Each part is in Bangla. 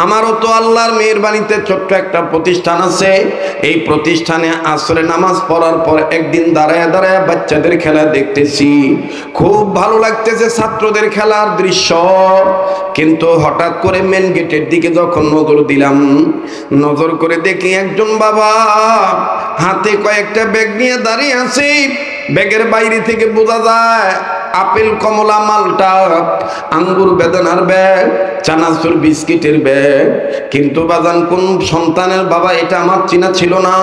আমারও তো আল্লাহর মেহেরবানিতে ছোট্ট একটা প্রতিষ্ঠান আছে। এই প্রতিষ্ঠানে আসরে নামাজ পড়ার পর একদিন দাঁড়ায় দাঁড়ায় বাচ্চাদের খেলা দেখতেছি, খুব ভালো লাগতেছে ছাত্রদের খেলার দৃশ্য। কিন্তু হঠাৎ করে মেন গেটের দিকে যখন নজর দিলাম, নজর করে দেখি একজন বাবা হাতে কয়েকটা ব্যাগ নিয়ে দাঁড়িয়ে আছে। ব্যাগের বাইরে থেকে বোঝা যায় আপেল, কমলা, মালটা, আঙ্গুর, বেদানার ব্যাগ, চানাচুর, বিস্কিটের ব্যাগ। কিন্তু বাজান কোন সন্তানের বাবা এটা আমার চেনা ছিল না।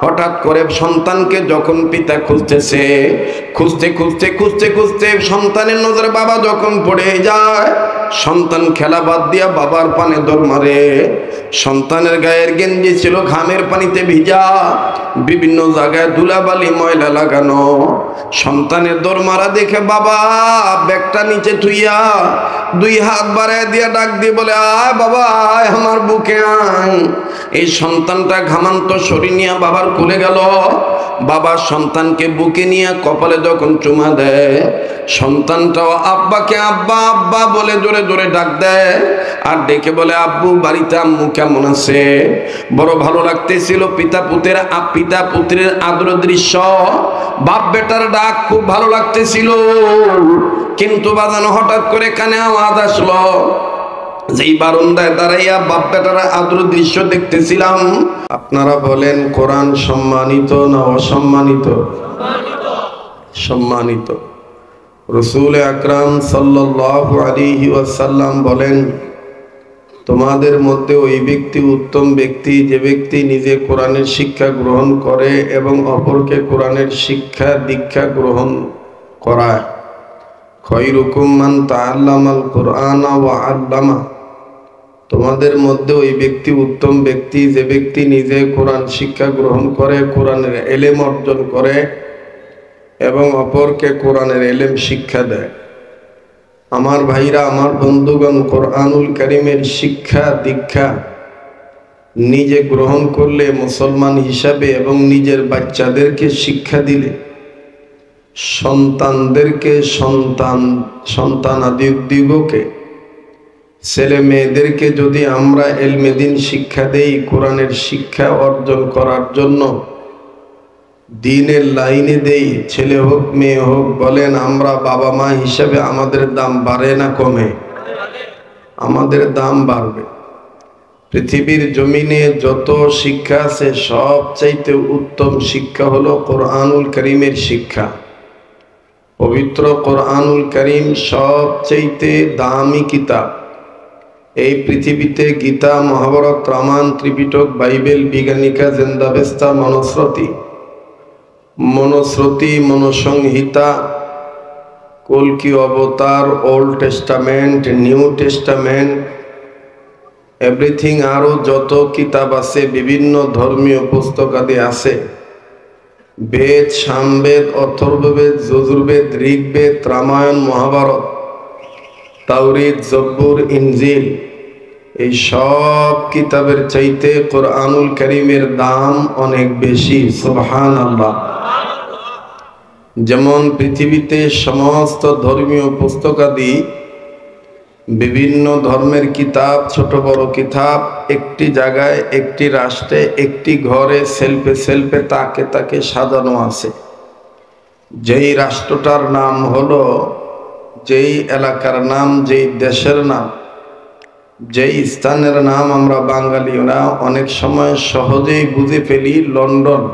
হঠাৎ করে সন্তানকে যখন পিতা খুঁজতেছে, খুঁজতে খুঁজতে খুঁজতে খুঁজতে সন্তানের নজরে বাবা যখন পড়ে যায়, সন্তান খেলা বাদ দিয়া বাবার পানে দৌড় মারে। সন্তানের গায়ের গেঞ্জি ছিল ঘামের পানিতে ভিজা, বিভিন্ন জায়গায় ধুলাবালি ময়লা লাগানো। সন্তানের দৌড় মারা দেখে বাবা ব্যাগটা নিচে থুইয়া দুই হাত বাড়ায় দিয়া ডাক দিয়ে বলে, আয় বাবা আয়, আমার বুকে আয়। এই সন্তানটা ঘামান্ত শরীর নিয়ে বাবার কোলে গেল। বাবা সন্তানকে বুকে নিয়ে কপালে যখন চুমা দেয়, সন্তানটাও আব্বাকে আব্বা আব্বা বলে জোরে জোরে ডাক দেয়। আর ডেকে বলে, আব্বু বাড়িতে আম্মু কেমন আছে? বড় ভালো লাগতেছিল পিতা পুত্রের আদর দৃশ্য, বাপ বেটার ডাক খুব ভালো লাগতেছিল। কিন্তু বাজানো হঠাৎ করে কানে আওয়াজ আসলো, যেই বারান্দায় দাঁড়াইয়া বাপ বেটার আদর দৃশ্য দেখতেছিলাম। আপনারা বলেন কোরআন সম্মানিত না অসম্মানিত? সম্মানিত। রাসূল আকরাম সাল্লাল্লাহু আলাইহি ওয়াসাল্লাম বলেন, তোমাদের মধ্যে ওই ব্যক্তি উত্তম ব্যক্তি যে ব্যক্তি নিজে কোরআনের শিক্ষা গ্রহণ করে এবং অপরকে কোরআনের শিক্ষা দীক্ষা গ্রহণ করায়। খায়রুকুম মান তাআল্লামাল কুরআনা ওয়া আল্লামা। তোমাদের মধ্যে ওই ব্যক্তি উত্তম ব্যক্তি যে ব্যক্তি নিজে কোরআন শিক্ষা গ্রহণ করে, কোরআনের এলেম অর্জন করে এবং অপরকে কোরআনের এলেম শিক্ষা দেয়। আমার ভাইরা, আমার বন্ধুগণ, কোরআনুল কারীমের শিক্ষা দীক্ষা নিজে গ্রহণ করলে মুসলমান হিসাবে এবং নিজের বাচ্চাদেরকে শিক্ষা দিলে, সন্তানদেরকে সন্তানাদিদিগকে ছেলে মেয়েদেরকে যদি আমরা ইলমে দ্বীন শিক্ষা দেই, কোরআনের শিক্ষা অর্জন করার জন্য দ্বীনের লাইনে দেই, ছেলে হোক মেয়ে হোক, বলেন আমরা বাবা মা হিসাবে আমাদের দাম বাড়ে না কমে? আমাদের দাম বাড়বে। পৃথিবীর জমিনে যত শিক্ষা আছে সবচাইতে উত্তম শিক্ষা হলো কোরআনুল কারীমের শিক্ষা। পবিত্র কোরআনুল কারীম সবচাইতে দামি কিতাব। এই পৃথিবীতে গীতা, মহাভারত, রামায়ণ, ত্রিপিটক, বাইবেল, বিজ্ঞানিকা, জেন্দাবেস্তা, মনুশ্রুতি, মনুসংহিতা, কল্কি অবতার, old testament, new testament, everything, আরো যত কিতাব আছে, বিভিন্ন ধর্মীয় পুস্তকাদি আছে, বেদ, সামবেদ, অথর্ববেদ, যজুর্বেদ, ঋগ্বেদ, রামায়ণ, মহাভারত, তাওরীত, জব্বুর, ইনজিল, এই সব কিতাবের চাইতে কোরআনুল কারীমের দাম অনেক বেশি। সুবহানাল্লাহ। যেমন পৃথিবীতে সমস্ত ধর্মীয় পুস্তকাদি, বিভিন্ন ধর্মের কিতাব, ছোট বড় কিতাব, একটি জায়গায়, একটি রাষ্ট্রে, একটি ঘরে সেলফে সেলফে তাকে তাকে সাজানো আছে। যেই রাষ্ট্রটার নাম হলো, যেই এলাকার নাম, যেই দেশের নাম, যেই স্থানের নাম আমরা বাঙালিরা অনেক সময় সহজেই বুঝে ফেলি, লন্ডন,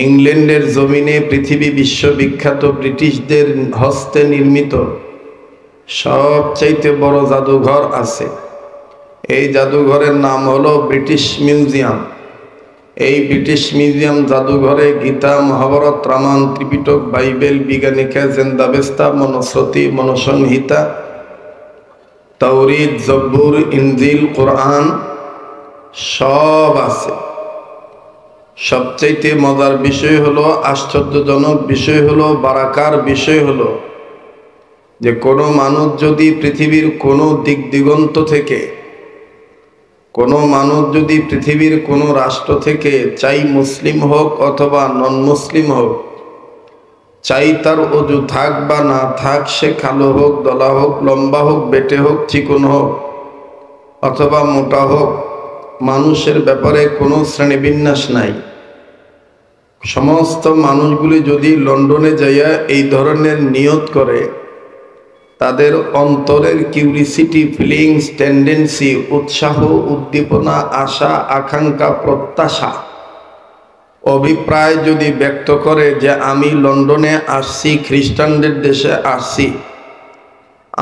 ইংল্যান্ডের জমিনে পৃথিবী বিশ্ববিখ্যাত ব্রিটিশদের হস্তে নির্মিত সবচাইতে বড় জাদুঘর আছে। এই জাদুঘরের নাম হলো ব্রিটিশ মিউজিয়াম। এই ব্রিটিশ মিউজিয়াম জাদুঘরে গীতা, মহাভারত, রামায়ণ, ত্রিপিটক, বাইবেল, বিজ্ঞানিকা, জেন্দাবেস্তা, মনুশ্রুতি, মনুসংহিতা, তাওরীত, জব্বুর, ইনজিল, কোরআন সব আছে। সবচাইতে মজার বিষয় হলো, আশ্চর্যজনক বিষয় হলো, বারাকার বিষয় হলো যে কোনো মানুষ যদি পৃথিবীর কোনো দিক দিগন্ত থেকে, কোনো মানুষ যদি পৃথিবীর কোনো রাষ্ট্র থেকে, চাই মুসলিম হোক অথবা নন মুসলিম হোক, চাই তার অজু থাক বা না থাক, সে কালো হোক, দলা হোক, লম্বা হোক, বেটে হোক, চিকন হোক, অথবা মোটা হোক, মানুষের ব্যাপারে কোনো শ্রেণীবিন্যাস নাই। সমস্ত মানুষগুলি যদি লন্ডনে যাইয়া এই ধরনের নিয়ত করে, তাদের অন্তরের কিউরিসিটি, ফিলিংস, টেন্ডেন্সি, উৎসাহ, উদ্দীপনা, আশা, আকাঙ্ক্ষা, প্রত্যাশা, অভিপ্রায় যদি ব্যক্ত করে যে আমি লন্ডনে আসছি, খ্রিস্টানদের দেশে আসছি,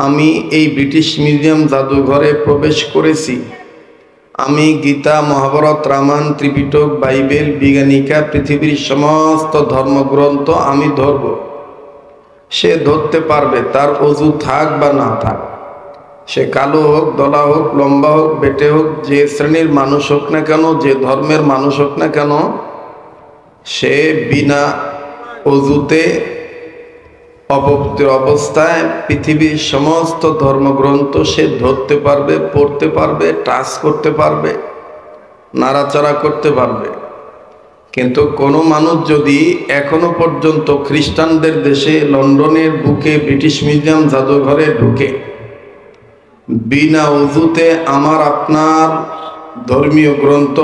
আমি এই ব্রিটিশ মিউজিয়াম জাদুঘরে প্রবেশ করেছি, আমি গীতা, মহাভারত, রামায়ণ, ত্রিপিটক, বাইবেল, বিজ্ঞানিকা, পৃথিবীর সমস্ত ধর্মগ্রন্থ আমি ধরব, সে ধরতে পারবে। তার অজু থাক বা না থাক, সে কালো হোক, দলা হোক, লম্বা হোক, বেটে হোক, যে শ্রেণীর মানুষ হোক না কেন, যে ধর্মের মানুষ হোক না কেন, সে বিনা অজুতে অপবিত্র অবস্থায় পৃথিবীর সমস্ত ধর্মগ্রন্থ সে ধরতে পারবে, পড়তে পারবে, টাচ করতে পারবে, নাড়াচাড়া করতে পারবে। কিন্তু কোনো মানুষ যদি এখনো পর্যন্ত খ্রিস্টানদের দেশে লন্ডনের বুকে ব্রিটিশ মিউজিয়াম জাদুঘরে ঢুকে বিনা উযুতে আমার আপনার ধর্মীয় গ্রন্থ,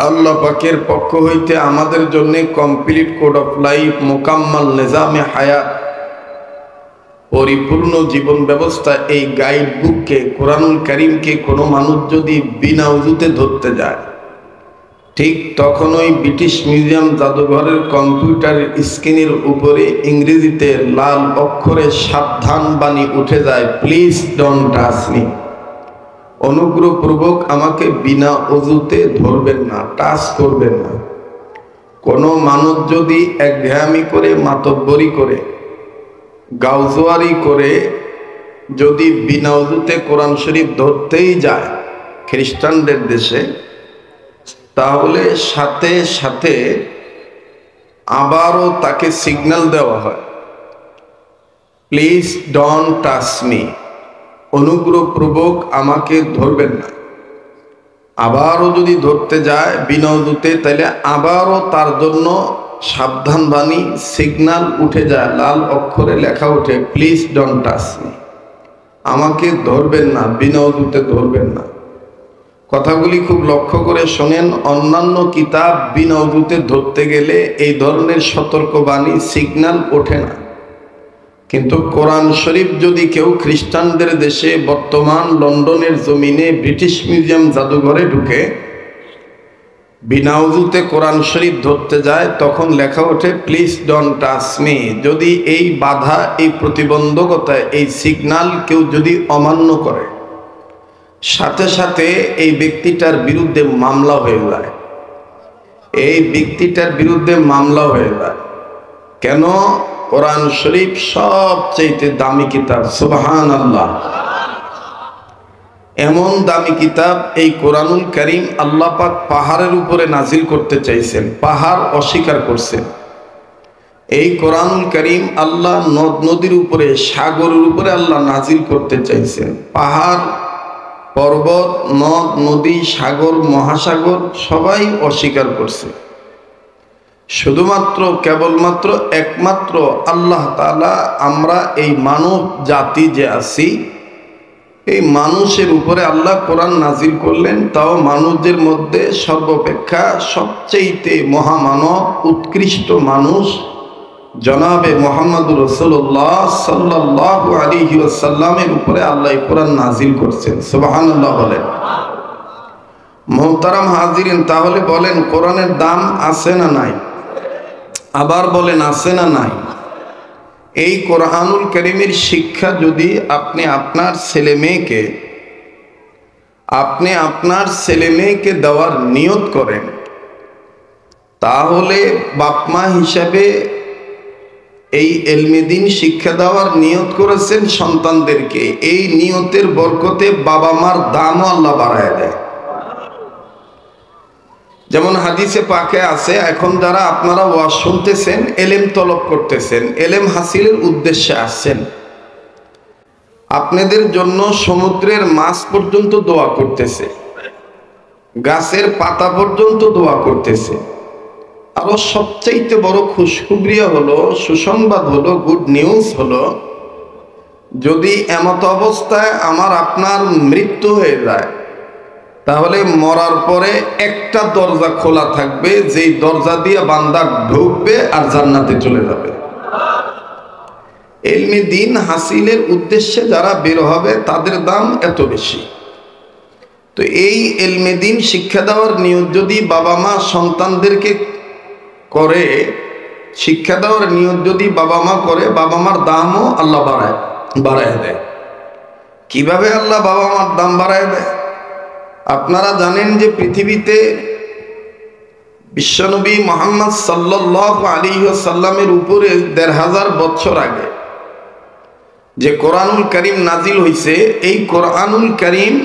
আল্লাহ পাকের পক্ষ হইতে আমাদের জন্য কমপ্লিট কোড অফ লাইফ, মোকাম্মাল নিজামে হায়াত, পরিপূর্ণ জীবন ব্যবস্থা, এই গাইড বুককে, কোরআনুল কারীমকে কোনো মানুষ যদি বিনা উযুতে ধরতে যায়, ঠিক তখন ওই ব্রিটিশ মিউজিয়াম জাদুঘরের কম্পিউটার স্ক্রিনের উপরে ইংরেজিতে লাল অক্ষরে সাবধান বাণী উঠে যায়, প্লিজ ডোন্ট টাচ মি। অনুগ্রহপূর্বক আমাকে বিনা অজুতে ধরবেন না, টাচ করবেন না। কোনো মানুষ যদি একঘেয়ামি করে, মাতব্বরি করে, গাউজোয়ারি করে যদি বিনা অজুতে কোরআন শরীফ ধরতেই যায় খ্রিস্টানদের দেশে, তাহলে সাথে সাথে আবারও তাকে সিগন্যাল দেওয়া হয়, প্লিজ ডোন্ট টাচ মি, অনুগ্রহপূর্বক আমাকে ধরবেন না। আবারও যদি ধরতে যায় বিনা উযুতে, তাহলে আবারও তার জন্য সাবধান বাণী, সিগন্যাল উঠে যায়, লাল অক্ষরে লেখা ওঠে, প্লিজ ডোন্ট টাচ মি, আমাকে ধরবেন না, বিনা উযুতে ধরবেন না। কথাগুলি খুব লক্ষ্য করে শোনেন। অন্যান্য কিতাব বিনা উযুতে ধরতে গেলে এই ধরনের সতর্কবাণী, সিগন্যাল ওঠে না, কিন্তু কোরআন শরীফ যদি কেউ খ্রিস্টানদের দেশে বর্তমান লন্ডনের জমিনে ব্রিটিশ মিউজিয়াম জাদুঘরে ঢুকে বিনা উযুতে কোরআন শরীফ ধরতে যায়, তখন লেখা ওঠে, প্লিজ ডোন্ট টাচ মি। যদি এই বাধা, এই প্রতিবন্ধকতা, এই সিগন্যাল কেউ যদি অমান্য করে, সাথে সাথে এই ব্যক্তিটার বিরুদ্ধে মামলা হয়ে যায়। এই ব্যক্তিটার বিরুদ্ধে মামলা হয়ে যায়। কেন? কোরআন শরীফ সবচেয়ে দামি কিতাব, সুবহানাল্লাহ। এমন দামি কিতাব এই কোরআনুল কারীম আল্লাহ পাক পাহাড়ের উপরে নাজিল করতে চাইছেন, পাহাড় অস্বীকার করছেন। এই কোরআনুল কারীম আল্লাহ নদ নদীর উপরে, সাগরের উপরে আল্লাহ নাজিল করতে চাইছেন। পাহাড়, পর্বত, নদ নদী, সাগর, মহাসাগর সবাই অস্বীকার করছে। শুধুমাত্র, কেবলমাত্র, একমাত্র আল্লাহ তাআলা, আমরা এই মানব জাতি যে আছি, এই মানুষের উপরে আল্লাহ কোরআন নাজিল করলেন, তাও মানুষদের মধ্যে সর্বাপেক্ষা সবচেয়ে মহামানব, উৎকৃষ্ট মানুষ জনাবে মুহাম্মদুর রাসূলুল্লাহ সাল্লাল্লাহু আলাইহি ওয়াসাল্লামের উপরে আল্লাহ কোরআন নাজিল করছেন। সুবহানাল্লাহ বলেন। মুহতারাম হাজিরিন, তাহলে বলেন কোরআনের দাম আছে না নাই? আবার বলেন আছে না নাই? এই কোরআনুল কারীমের শিক্ষা যদি আপনি আপনার ছেলে মেয়েকে দেওয়ার নিয়ত করেন, তাহলে বাপমা হিসাবে এই ইলমে দ্বীন শিক্ষা দেওয়ার নিয়ত করেছেন সন্তানদেরকে। এই নিয়তের বরকতে বাবা মার দামও আল্লাহ বাড়ায় দেয়। যেমন হাদিসে পাকে আছে, এখন যারা আপনারা ওয়াজ শুনতেছেন, এলেম তলব করতেছেন, এলেম হাসিলের উদ্দেশ্যে আসছেন, আপনাদের জন্য সমুদ্রের মাছ পর্যন্ত দোয়া করতেছে, গাছের পাতা পর্যন্ত দোয়া করতেছে। আরো সবচাইতে বড় খুশখবরি হলো, সুসংবাদ হলো, গুড নিউজ হলো, যদি এমত অবস্থায় আমার আপনার মৃত্যু হয়ে যায়, তাহলে মরার পরে একটা দরজা খোলা থাকবে, যেই দরজা দিয়ে বান্দা ঢুকবে আর জান্নাতে চলে যাবে। ইলমে দ্বীন হাসিলের উদ্দেশ্যে যারা বের হবে তাদের দাম এত বেশি। তো এই ইলমে দ্বীন শিক্ষা দেওয়ার নিয়ত যদি বাবা মা সন্তানদেরকে করে, শিক্ষা দেওয়ার নিয়ত যদি বাবা মা করে, বাবা মার দামও আল্লাহ বাড়ায় দেয়। কিভাবে আল্লাহ বাবা মার দাম বাড়ায় দেয়? আপনারা জানেন যে পৃথিবীতে বিশ্বনবী মুহাম্মদ সাল্লাল্লাহু আলাইহি ওয়াসাল্লামের উপরে ১৫০০ বছর আগে যে কোরআনুল কারীম নাজিল হয়েছে, এই কোরআনুল কারীম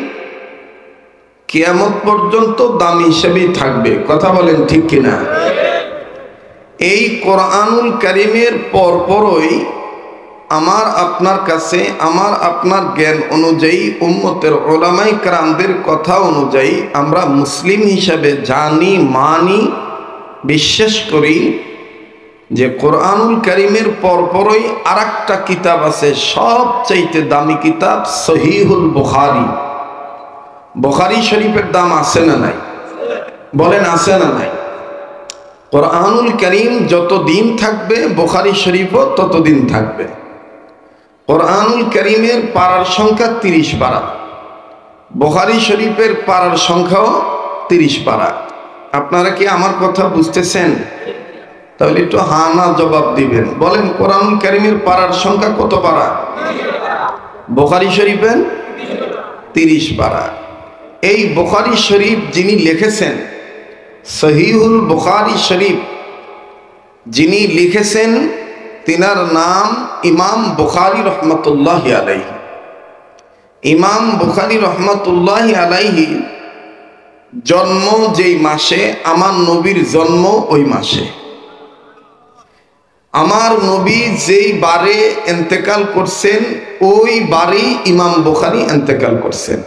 কিয়ামত পর্যন্ত দামি হিসেবেই থাকবে। কথা বলেন ঠিক কিনা? এই কোরআনুল কারীমের পরপরই আমার আপনার কাছে, আমার আপনার জ্ঞান অনুযায়ী, উম্মতের উলামায়ে কেরামদের কথা অনুযায়ী আমরা মুসলিম হিসাবে জানি, মানি, বিশ্বাস করি যে কোরআনুল কারীমের পরপরই আরেকটা কিতাব আছে, সবচাইতে দামি কিতাব, সহিহুল বুখারী। বুখারী শরীফের দাম আছে না নাই? বলেন আছে না নাই? কোরআনুল কারীম যতদিন থাকবে, বুখারী শরীফও ততদিন থাকবে। কোরআনুল কারীমের পারার সংখ্যা ৩০ পারা, বুখারী শরীফের পারার সংখ্যাও ৩০ পারা। আপনারা কি আমার কথা বুঝতেছেন? তাহলে একটু হা না জবাব দিবেন। বলেন কোরআনুল কারীমের পারার সংখ্যা কত পারা? বুখারী শরীফের ৩০ পারা। এই বুখারী শরীফ যিনি লিখেছেন, সহিহুল বুখারী শরীফ যিনি লিখেছেন, তিনার নাম ইমাম বুখারী রহমতুল্লাহি আলাইহি। ইমাম বুখারী রহমতুল্লাহি আলাইহি জন্ম যেই মাসে, আমার নবীর জন্ম ওই মাসে। আমার নবী যেই বারে ইন্তেকাল করছেন, ওই বারেই ইমাম বুখারী ইন্তেকাল করছেন।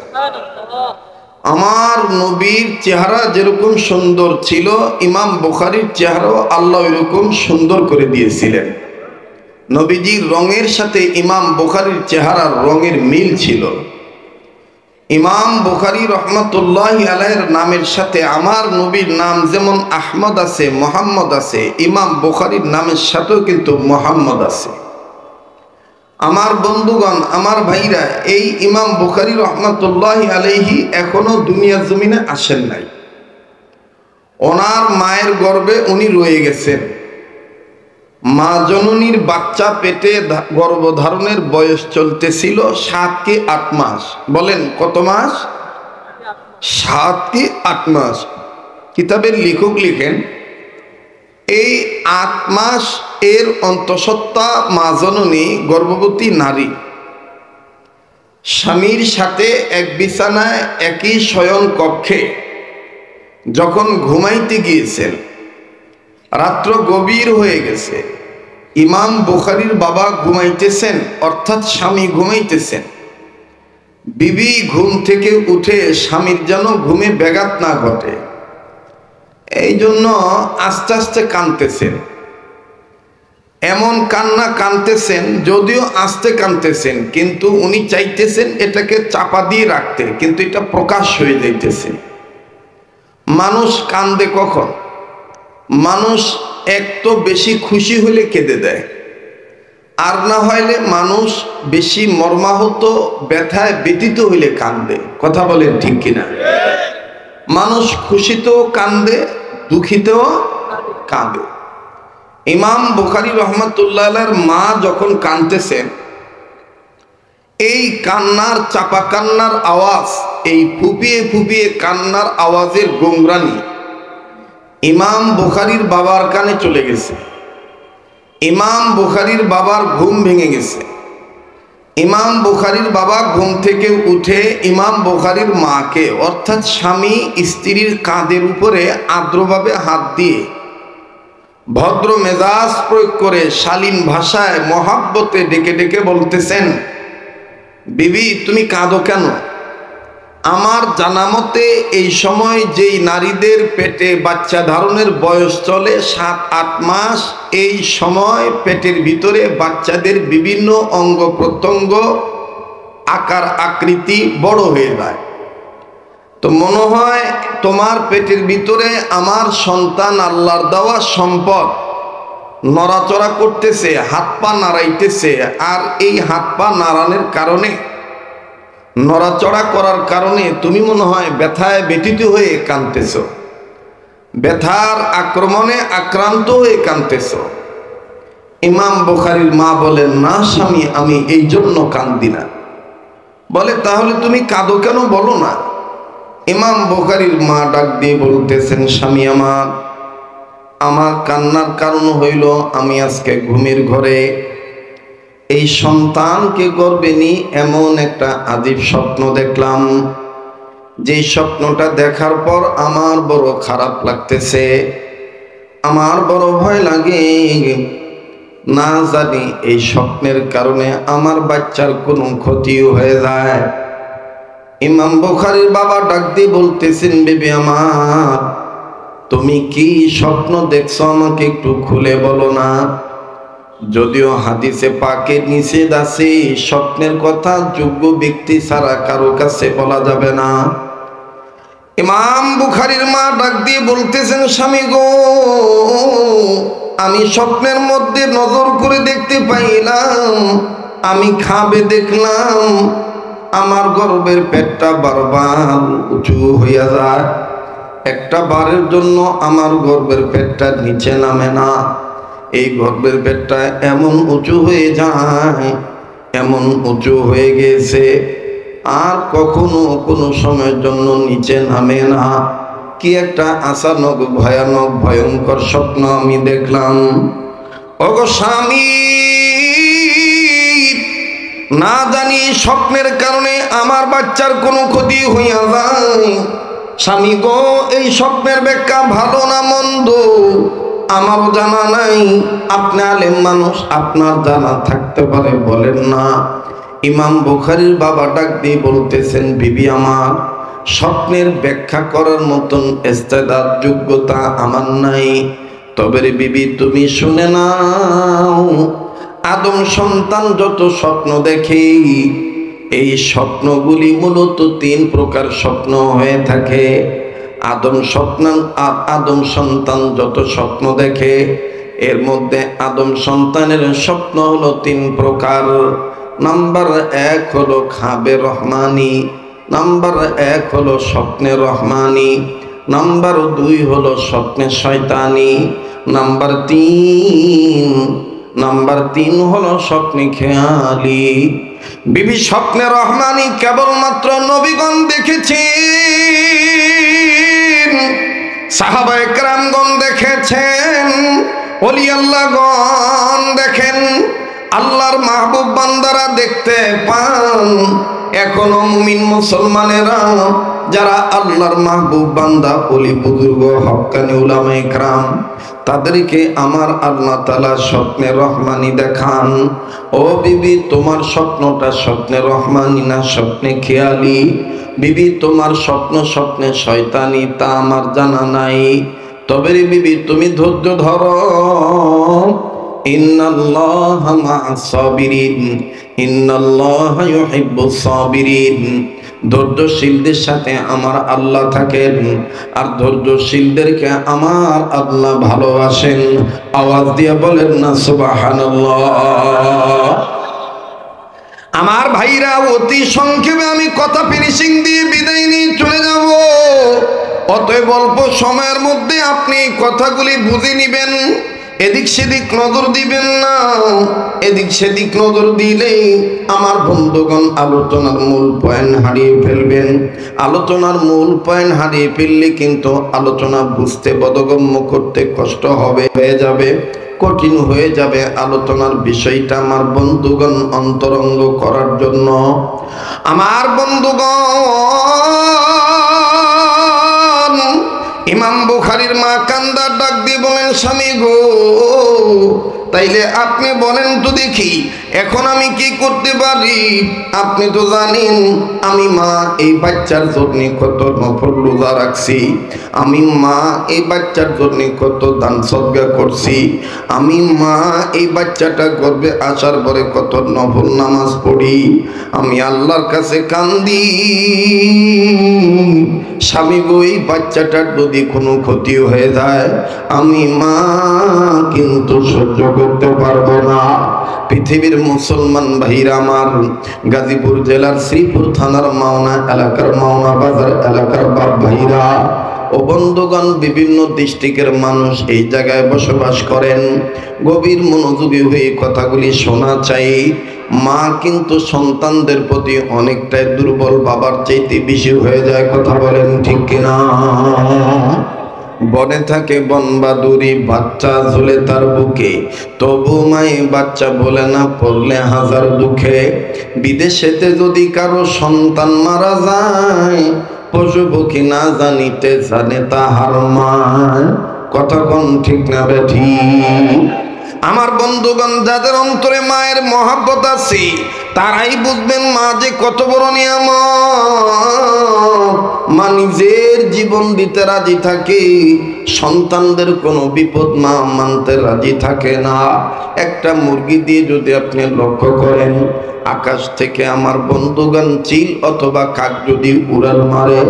আমার নবীর চেহারা যেরকম সুন্দর ছিল, ইমাম বুখারীর চেহারাও আল্লাহ এরকম সুন্দর করে দিয়েছিলেন। নবীজির রঙের সাথে ইমাম বুখারীর চেহারার রঙের মিল ছিল। ইমাম বুখারী রহমতুল্লাহি আলাইহির নামের সাথে আমার নবীর নাম যেমন আহমদ আছে, মুহাম্মদ আছে, ইমাম বুখারীর নামের সাথেও কিন্তু মুহাম্মদ আছে। আমার বন্ধুগণ, আমার ভাইরা, এই ইমাম বুখারী রহমতুল্লাহি আলাইহি এখনো দুনিয়ার জমিনে আসেন নাই। ওনার মায়ের গর্ভে উনি রয়ে গেছেন। মা জননীর বাচ্চা পেটে গর্ভধারণের বয়স চলতেছিল ৭ কি ৮ মাস। বলেন কত মাস? ৭ কি ৮ মাস। কিতাবের লেখক লিখেন, এই ৮ মাস এর অন্তঃসত্ত্বা মা জননী, গর্ভবতী নারী, স্বামীর সাথে এক বিছানায় একই শয়ন কক্ষে যখন ঘুমাইতে গিয়েছেন, রাত্র গভীর হয়ে গেছে, ইমাম বুখারীর বাবা ঘুমাইতেছেন, অর্থাৎ স্বামী ঘুমাইতেছেন। বিবি ঘুম থেকে উঠে স্বামীর যেন ঘুমে ব্যাঘাত না ঘটে, এই জন্য আস্তে আস্তে কাঁদতেছেন। এমন কান্না কাঁদতেছেন, যদিও আস্তে কাঁদতেছেন, কিন্তু উনি চাইতেছেন এটাকে চাপা দিয়ে রাখতে, কিন্তু এটা প্রকাশ হয়ে যাইতেছে। মানুষ কান্দে কখন? মানুষ এক তো বেশি খুশি হলে কেঁদে দেয়, আর না হইলে মানুষ বেশি মর্মাহত, ব্যথায় ব্যথিত হইলে কান্দে। কথা বলেন ঠিক কিনা? মানুষ খুশিতেও কান্দে, দুঃখিতেও কাঁদে। ইমাম বুখারী রহমতুল্লাহ আলাইহির মা যখন কাঁদতেছেন, এই কান্নার, চাপা কান্নার আওয়াজ, এই ফুপিয়ে ফুপিয়ে কান্নার আওয়াজের গোংরানি ইমাম বুখারীর বাবার কানে চলে গেছে। ইমাম বুখারীর বাবার ঘুম ভেঙে গেছে। ইমাম বুখারীর বাবা ঘুম থেকে উঠে ইমাম বুখারীর মাকে, অর্থাৎ স্বামী স্ত্রীর কাঁধের উপরে আর্দ্রভাবে হাত দিয়ে ভদ্র মেজাজ প্রয়োগ করে শালীন ভাষায় মহাব্বতে ডেকে ডেকে বলতেছেন, বিবি তুমি কাঁদো কেন? আমার জানা মতে এই সময় যেই নারীদের পেটে বাচ্চা ধারণের বয়স চলে 7-8 মাস, এই সময় পেটের ভিতরে বাচ্চাদের বিভিন্ন অঙ্গ প্রত্যঙ্গ আকার আকৃতি বড় হয়ে যায়। তো মনে হয় তোমার পেটের ভিতরে আমার সন্তান আল্লাহর দেওয়া সম্পদ নড়াচড়া করতেছে, হাত পা নাড়াইতেছে, আর এই হাত পা নাড়ানোর কারণে, নড়াচড়া করার কারণে তুমি মনে হয় ব্যথায় ব্যথিত হয়ে কাঁদতেছ, ব্যথার আক্রমণে আক্রান্ত হয়ে কাঁদতেছ। ইমাম বুখারীর মা বলেন, না স্বামী, আমি এই জন্য কাঁদি না। বলে, তাহলে তুমি কাঁদো কেন, বলো না। ইমাম বুখারীর মা ডাক দিয়ে বলতেছেন, স্বামী আমার কান্নার কারণ হইল আমি আজকে ঘুমের ঘরে এই সন্তানকে গর্ভে নিয়ে এমন একটা আজীব স্বপ্ন দেখলাম, যে স্বপ্নটা দেখার পর আমার বড় খারাপ লাগতেছে, আমার বড় ভয় লাগে, না জানি এই স্বপ্নের কারণে আমার বাচ্চার কোনো ক্ষতিও হয়ে যায়। ইমাম বুখারীর বাবা ডাক দিয়ে বলতেছেন, বেবি আমার, তুমি কি স্বপ্ন দেখছো আমাকে একটু খুলে বলো না। যদিও হাদিসে পাকে নিষেধ আছে স্বপ্নের কথা যোগ্য ব্যক্তি ছাড়া কারো কাছে বলা যাবে না। ইমাম বুখারীর মা ডাক দিয়ে বলতেছেন, স্বামী গো, আমি স্বপ্নের মধ্যে নজর করে দেখতে পাইলাম, আমি খাবে দেখলাম আমার গর্ভের পেটটা বারবার উঁচু হইয়া যায়, একটা বারের জন্য আমার গর্ভের পেটটা নিচে নামে না, এই গর্ভের পেটটা এমন উঁচু হয়ে যায়, এমন উঁচু হয়ে গেছে, আর কখনো কোনো সময়ের জন্য নিচে নামে না। কি একটা আচানক ভয়ানক ভয়ঙ্কর স্বপ্ন আমি দেখলাম। ওগো স্বামী, না জানি স্বপ্নের কারণে আমার বাচ্চার কোনো ক্ষতি হইয়া যায়। স্বামী গো, এই স্বপ্নের ব্যাখ্যা ভালো না মন্দ আমারও জানা নাই, আপনি আলেম মানুষ, আপনার জানা থাকতে পারে, বলেন না। ইমাম বুখারীর বাবা ডাক দিয়ে বলতেছেন, বিবি আমার, স্বপ্নের ব্যাখ্যা করার মতন ইস্তেদাদ যোগ্যতা আমার নাই, তবে রে বিবি তুমি শুনে নাও, আদম সন্তান যত স্বপ্ন দেখে এই স্বপ্নগুলি মূলত 3 প্রকার স্বপ্ন হয়ে থাকে। আদম সন্তান যত স্বপ্ন দেখে এর মধ্যে আদম সন্তানের স্বপ্ন হলো 3 প্রকার। নাম্বার 1 হলো খাবে রহমানি, নাম্বার 1 হলো স্বপ্নে রহমানি, নাম্বার 2 হলো স্বপ্নে শয়তানি, নাম্বার 3 হলো স্বপ্নে খেয়ালি। বিবি স্বপ্নে রহমানি কেবলমাত্র নবীগণ দেখেছেন, সাহাবায়ে কেরামগণ দেখেছেন, ওলি আল্লাহগণ দেখেন, আল্লাহর মাহবুব বান্দারা দেখতে পান। এখনো মুমিন মুসলমানেরা যারা আল্লাহর মাহবুব বান্দা, ওলি বুজুর্গ, হক্কানি উলামায়ে কেরাম, তাদেরকে আমার আল্লাহ তাআলা স্বপ্নে রহমানি দেখান। ও বিবি, তোমার স্বপ্নটা স্বপ্নে রহমানি না স্বপ্নে খেয়ালি? বিবি, তোমার স্বপ্নে শয়তানি তা আমার জানা নাই, তবে রে বিবি তুমি ধৈর্য ধরো। ইন্নাল্লাহা মা'আস সাবিরিন, ইন্নাল্লাহা ইউহিব্বুস সাবিরিন। ধৈর্যশীলদের সাথে আমার আল্লাহ থাকেন, আর ধৈর্যশীলদেরকে আমার আল্লাহ ভালোবাসেন। আওয়াজ দিয়ে বলেন না সুবহানাল্লাহ। আমার ভাইরা, অতি সংক্ষেপে আমি কথা ফিনিশিং দিয়ে বিদায় নিয়ে চলে যাব। অতএব অল্প সময়ের মধ্যে আপনি কথাগুলি বুঝে নিবেন, এদিক সেদিক নজর দিবেন না। এদিক সেদিক নজর দিলেই আমার বন্ধুগণ আলোচনার মূল পয়েন্ট হারিয়ে ফেলবেন। আলোচনার মূল পয়েন্ট হারিয়ে ফেললে কিন্তু আলোচনা বুঝতে, বোধগম্য করতে কষ্ট হয়ে যাবে, কঠিন হয়ে যাবে। আলোচনার বিষয়টা আমার বন্ধুগণ অন্তরঙ্গ করার জন্য, আমার বন্ধুগণ, ইমাম বুখারীর মা কান্দার ডাক দিয়ে বলেন, স্বামী গো, তাইলে আপনি বলেন তো দেখি এখন আমি কি করতে পারি? আপনি তো জানেন আমি মা এই বাচ্চার জন্য কত নফল রোজা রাখছি, আমি মা এই বাচ্চার জন্য কত দান সদকা করছি, আমি মা এই বাচ্চাটা গর্ভে আসার পরে কত নফল নামাজ পড়ি, আমি আল্লাহর কাছে কান্দি স্বামী গো এই বাচ্চাটার যদি কোনো ক্ষতি হয়ে যায় আমি মা কিন্তু সহ্য করতে পারবো না। পৃথিবীর মুসলমান ভাইরা আমার, গাজীপুর জেলার শ্রীপুর থানার মাওনা এলাকার মাওনা বাজার এলাকার বাপ ভাইরা ও বন্ধুগণ, বিভিন্ন ডিস্ট্রিক্টের মানুষ এই জায়গায় বসবাস করেন, গভীর মনোযোগী হয়ে কথাগুলি শোনা চাই। মা কিন্তু সন্তানদের প্রতি অনেকটাই দুর্বল, বাবার চাইতে বেশি হয়ে যায়, কথা বলেন ঠিক কিনা? বনে থাকে বনবাদুরি, বাচ্চা ঝুলে তার বুকে, তবু মায়ে বাচ্চা বলে না পড়লে হাজার দুঃখে। বিদেশেতে যদি কারো সন্তান মারা যায় পশু পক্ষী না জানিতে জানে তাহার মায়, কথা কোন ঠিক না বেঠি? আমার বন্ধুগণ, যাদের অন্তরে মায়ের মহাব্বত আছে তারাই বুঝবেন মা যে কত বড় নিয়ামত। মা নিজের জীবন দিতে রাজি থাকে, সন্তানদের কোনো বিপদ মা মানতে রাজি থাকে না। একটা মুরগি দিয়ে যদি আপনি লক্ষ্য করেন, আকাশ থেকে আমার বন্ধুগণ চিল অথবা কাক যদি উড়াল মারে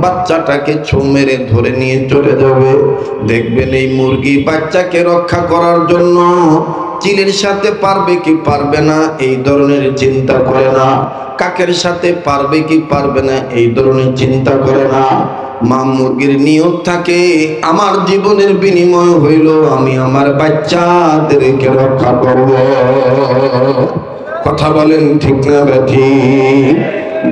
বাচ্চাটাকে ছো মেরে ধরে নিয়ে চলে যাবে। দেখবেন এই মুরগি বাচ্চাকে রক্ষা করার জন্য চিলের সাথে পারবে কি পারবে না এই ধরনের চিন্তা করে না, কাকের সাথে পারবে কি পারবে না এই ধরনের চিন্তা করে না। মা মুরগির নিয়ত থাকে আমার জীবনের বিনিময় হইল আমি আমার বাচ্চাদেরকে রক্ষা করব, কথা বলেন ঠিক না বেঠি?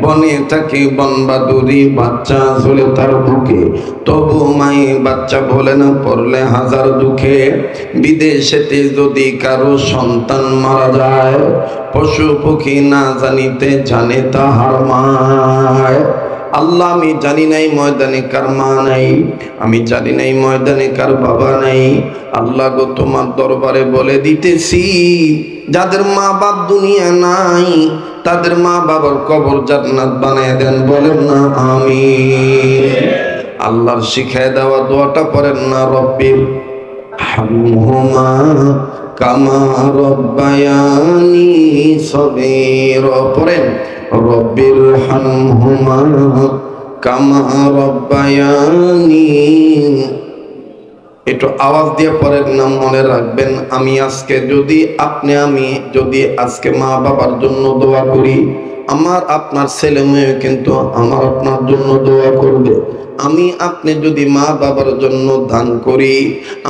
বনে থাকে বনবাদুরি, বাচ্চা ঝুলে তার বুকে, তবু মায়ে বাচ্চা বলে না পড়লে হাজার দুঃখে। বিদেশেতে যদি কারো সন্তান মারা যায় পশু পক্ষী না জানিতে জানে তাহার মায়। আল্লাহ, আমি জানি নাই ময়দানে কার মা নাই, আমি জানি নাই ময়দানে কার বাবা নাই। আল্লাহ গো, তোমার দরবারে বলে দিতেছি যাদের মা বাপ দুনিয়া নাই তাদের মা বাবার কবর জান্নাত বানায় দেন, বলেন না আমিন। আল্লাহর শিখায় দেওয়া দোয়াটা পড়েন না, রব্বির হামহুমা কামা রব্বায়ানি সগীরা, পড়েন রব্বির হামহুমা কামা রব্বায়ানি। একটু আওয়াজ দিয়ে পড়েন না, মনে রাখবেন আমি আজকে যদি আমি যদি আজকে মা বাবার জন্য দোয়া করি, আমার আপনার ছেলে মেয়ে কিন্তু আমার আপনার জন্য দোয়া করবে। আমি আপনি যদি মা বাবার জন্য দান করি,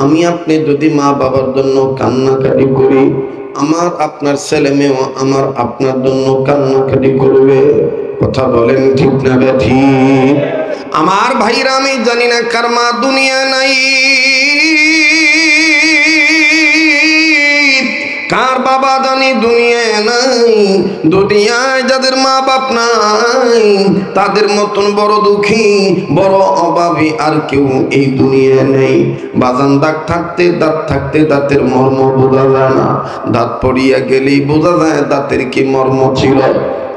আমি আপনি যদি মা বাবার জন্য কান্নাকাটি করি, আমার আপনার ছেলে মেয়েও আমার আপনার জন্য কান্নাকাটি করবে, কথা বলেন ঠিক না বেঠি? আমার ভাইরা, আমি জানি না কার মা দুনিয়া নাই, কার বাবা জানি দুনিয়া নাই। দুনিয়ায় যাদের মা বাপ নাই তাদের মতন বড় দুঃখী বড় অভাবী আর কেউ এই দুনিয়ায় নেই। বাজান, দাঁত থাকতে দাঁতের মর্ম বোঝা যায় না, দাঁত পড়িয়া গেলেই বোঝা যায় দাঁতের কি মর্ম ছিল।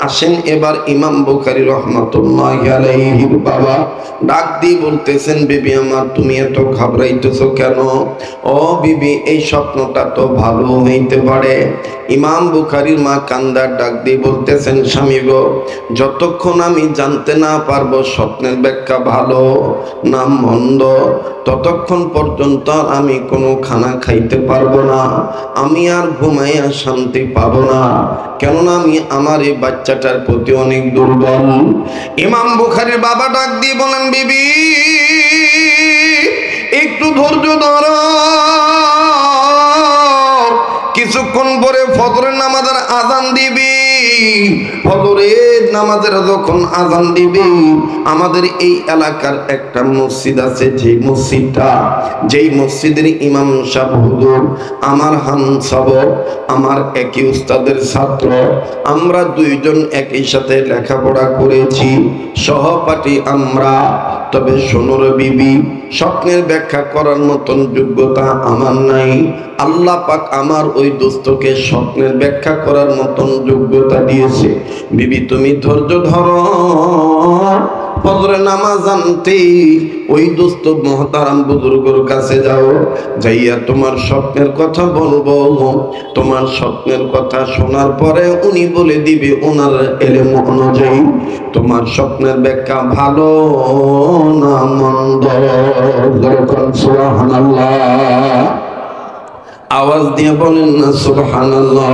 আসেন এবার ইমাম বুখারী রাহমাতুল্লাহি আলাইহির বাবা ডাক দিয়ে বলতেছেন, বিবি আমার তুমি এত ঘাবড়াইতেছো কেন? ও বিবি, এই স্বপ্নটা তো ভালো হইতে পারে। ইমাম বুখারীর মা কান্দার ডাক দিয়ে বলতেছেন, স্বামী গো, যতক্ষণ আমি জানতে না পারবো স্বপ্নের ব্যাখ্যা ভালো না মন্দ ততক্ষণ পর্যন্ত আমি কোনো খানা খাইতে পারবো না, আমি আর ঘুমাইয়া শান্তি পাবো না, কেননা আমি আমার এই বাচ্চাটার প্রতি অনেক দুর্বল। ইমাম বুখারীর বাবা ডাক দিয়ে বলেন, বিবি একটু ধৈর্য ধরো, কিছুক্ষণ পরে ফজরের নামাজের আযান দিবি। ফজরের নামাজের যখন আযান দিবি, আমাদের এই এলাকার একটা মসজিদ আছে, যেই মসজিদের ইমাম সাহেব হুজুর আমার হামসাব, আমার একই উস্তাদের ছাত্র, আমরা দুইজন একই সাথে লেখাপড়া করেছি, সহপাঠী আমরা। তবে শোনো রে বিবি, স্বপ্নের ব্যাখ্যা করার মতন যোগ্যতা আমার নাই। আল্লাহ পাক আমার ওই দোস্তকে স্বপ্নের ব্যাখ্যা করার মতন যোগ্যতা দিয়েছে। বিবি তুমি ধৈর্য ধরো, ফজরের নামাজ আনতে ওই দোস্ত মহতারাম বুজুর্গর কাছে যাও, যাইয়া তোমার স্বপ্নের কথা বলবো। তোমার স্বপ্নের কথা শোনার পরে উনি বলে দিবে ওনার এলেম অনুযায়ী তোমার স্বপ্নের ব্যাখ্যা ভালো না মন্দ। সুবহানাল্লাহ, আওয়াজ দিয়ে বলেন না সুবহানাল্লাহ।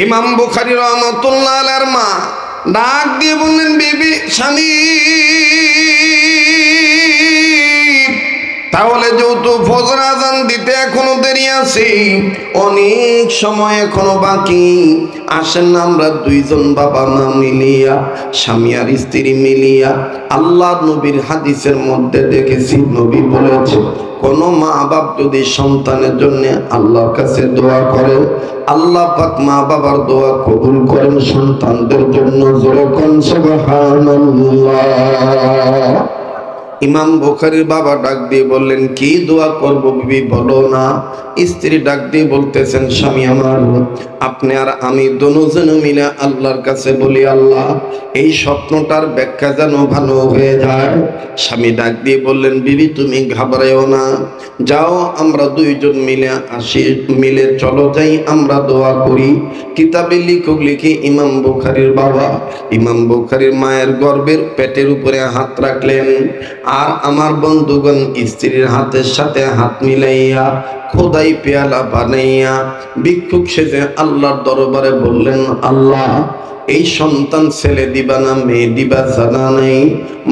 ইমাম বুখারী রাহমাতুল্লাহ আলাইহির মা ডাক দিয়ে বললেন, বিবি স্বামী, তাহলে যেহেতু ফজর আজান দিতে এখনো দেরি আছে, অনেক সময় এখনো বাকি, আসেন না আমরা দুইজন বাবা মা মিলিয়া, স্বামী আর স্ত্রী মিলিয়া, আল্লাহ নবীর হাদিসের মধ্যে দেখেছি নবী বলেছে কোন মা বাপ যদি সন্তানের জন্য আল্লাহর কাছে দোয়া করে, আল্লাহ পাক মা বাবার দোয়া কবুল করেন সন্তানদের জন্য। জোরে কোন সুবহানাল্লাহ। ইমাম বুখারীর বাবা ডাক দিয়ে বললেন, কি দোয়া করব বিবি বলো না। স্ত্রী ডাক দিয়ে বলতেছেন, স্বামী আমার, আপনি আর আমি দুজনে মিলে আল্লাহর কাছে বলি, আল্লাহ এই স্বপ্নটার ব্যাখ্যা যেন ভালো হয়ে যায়। স্বামী ডাক দিয়ে বললেন, বিবি তুমি ঘাবড়াইও না, যাও আমরা দুইজন মিলে আসি, মিলে চলো যাই আমরা দোয়া করি। কিতাবে লিখি ইমাম বুখারীর বাবা ইমাম বুখারীর মায়ের গর্ভের পেটের উপরে হাত রাখলেন, আর আমার বন্ধুগণ স্ত্রীর হাতের সাথে হাত মিলাইয়া খোদাই পেয়ালা বানাইয়া ভিক্ষুক সেজে আল্লাহর দরবারে বললেন, আল্লাহ এই সন্তান ছেলে দিবা না মেয়ে দিবা জানা নেই,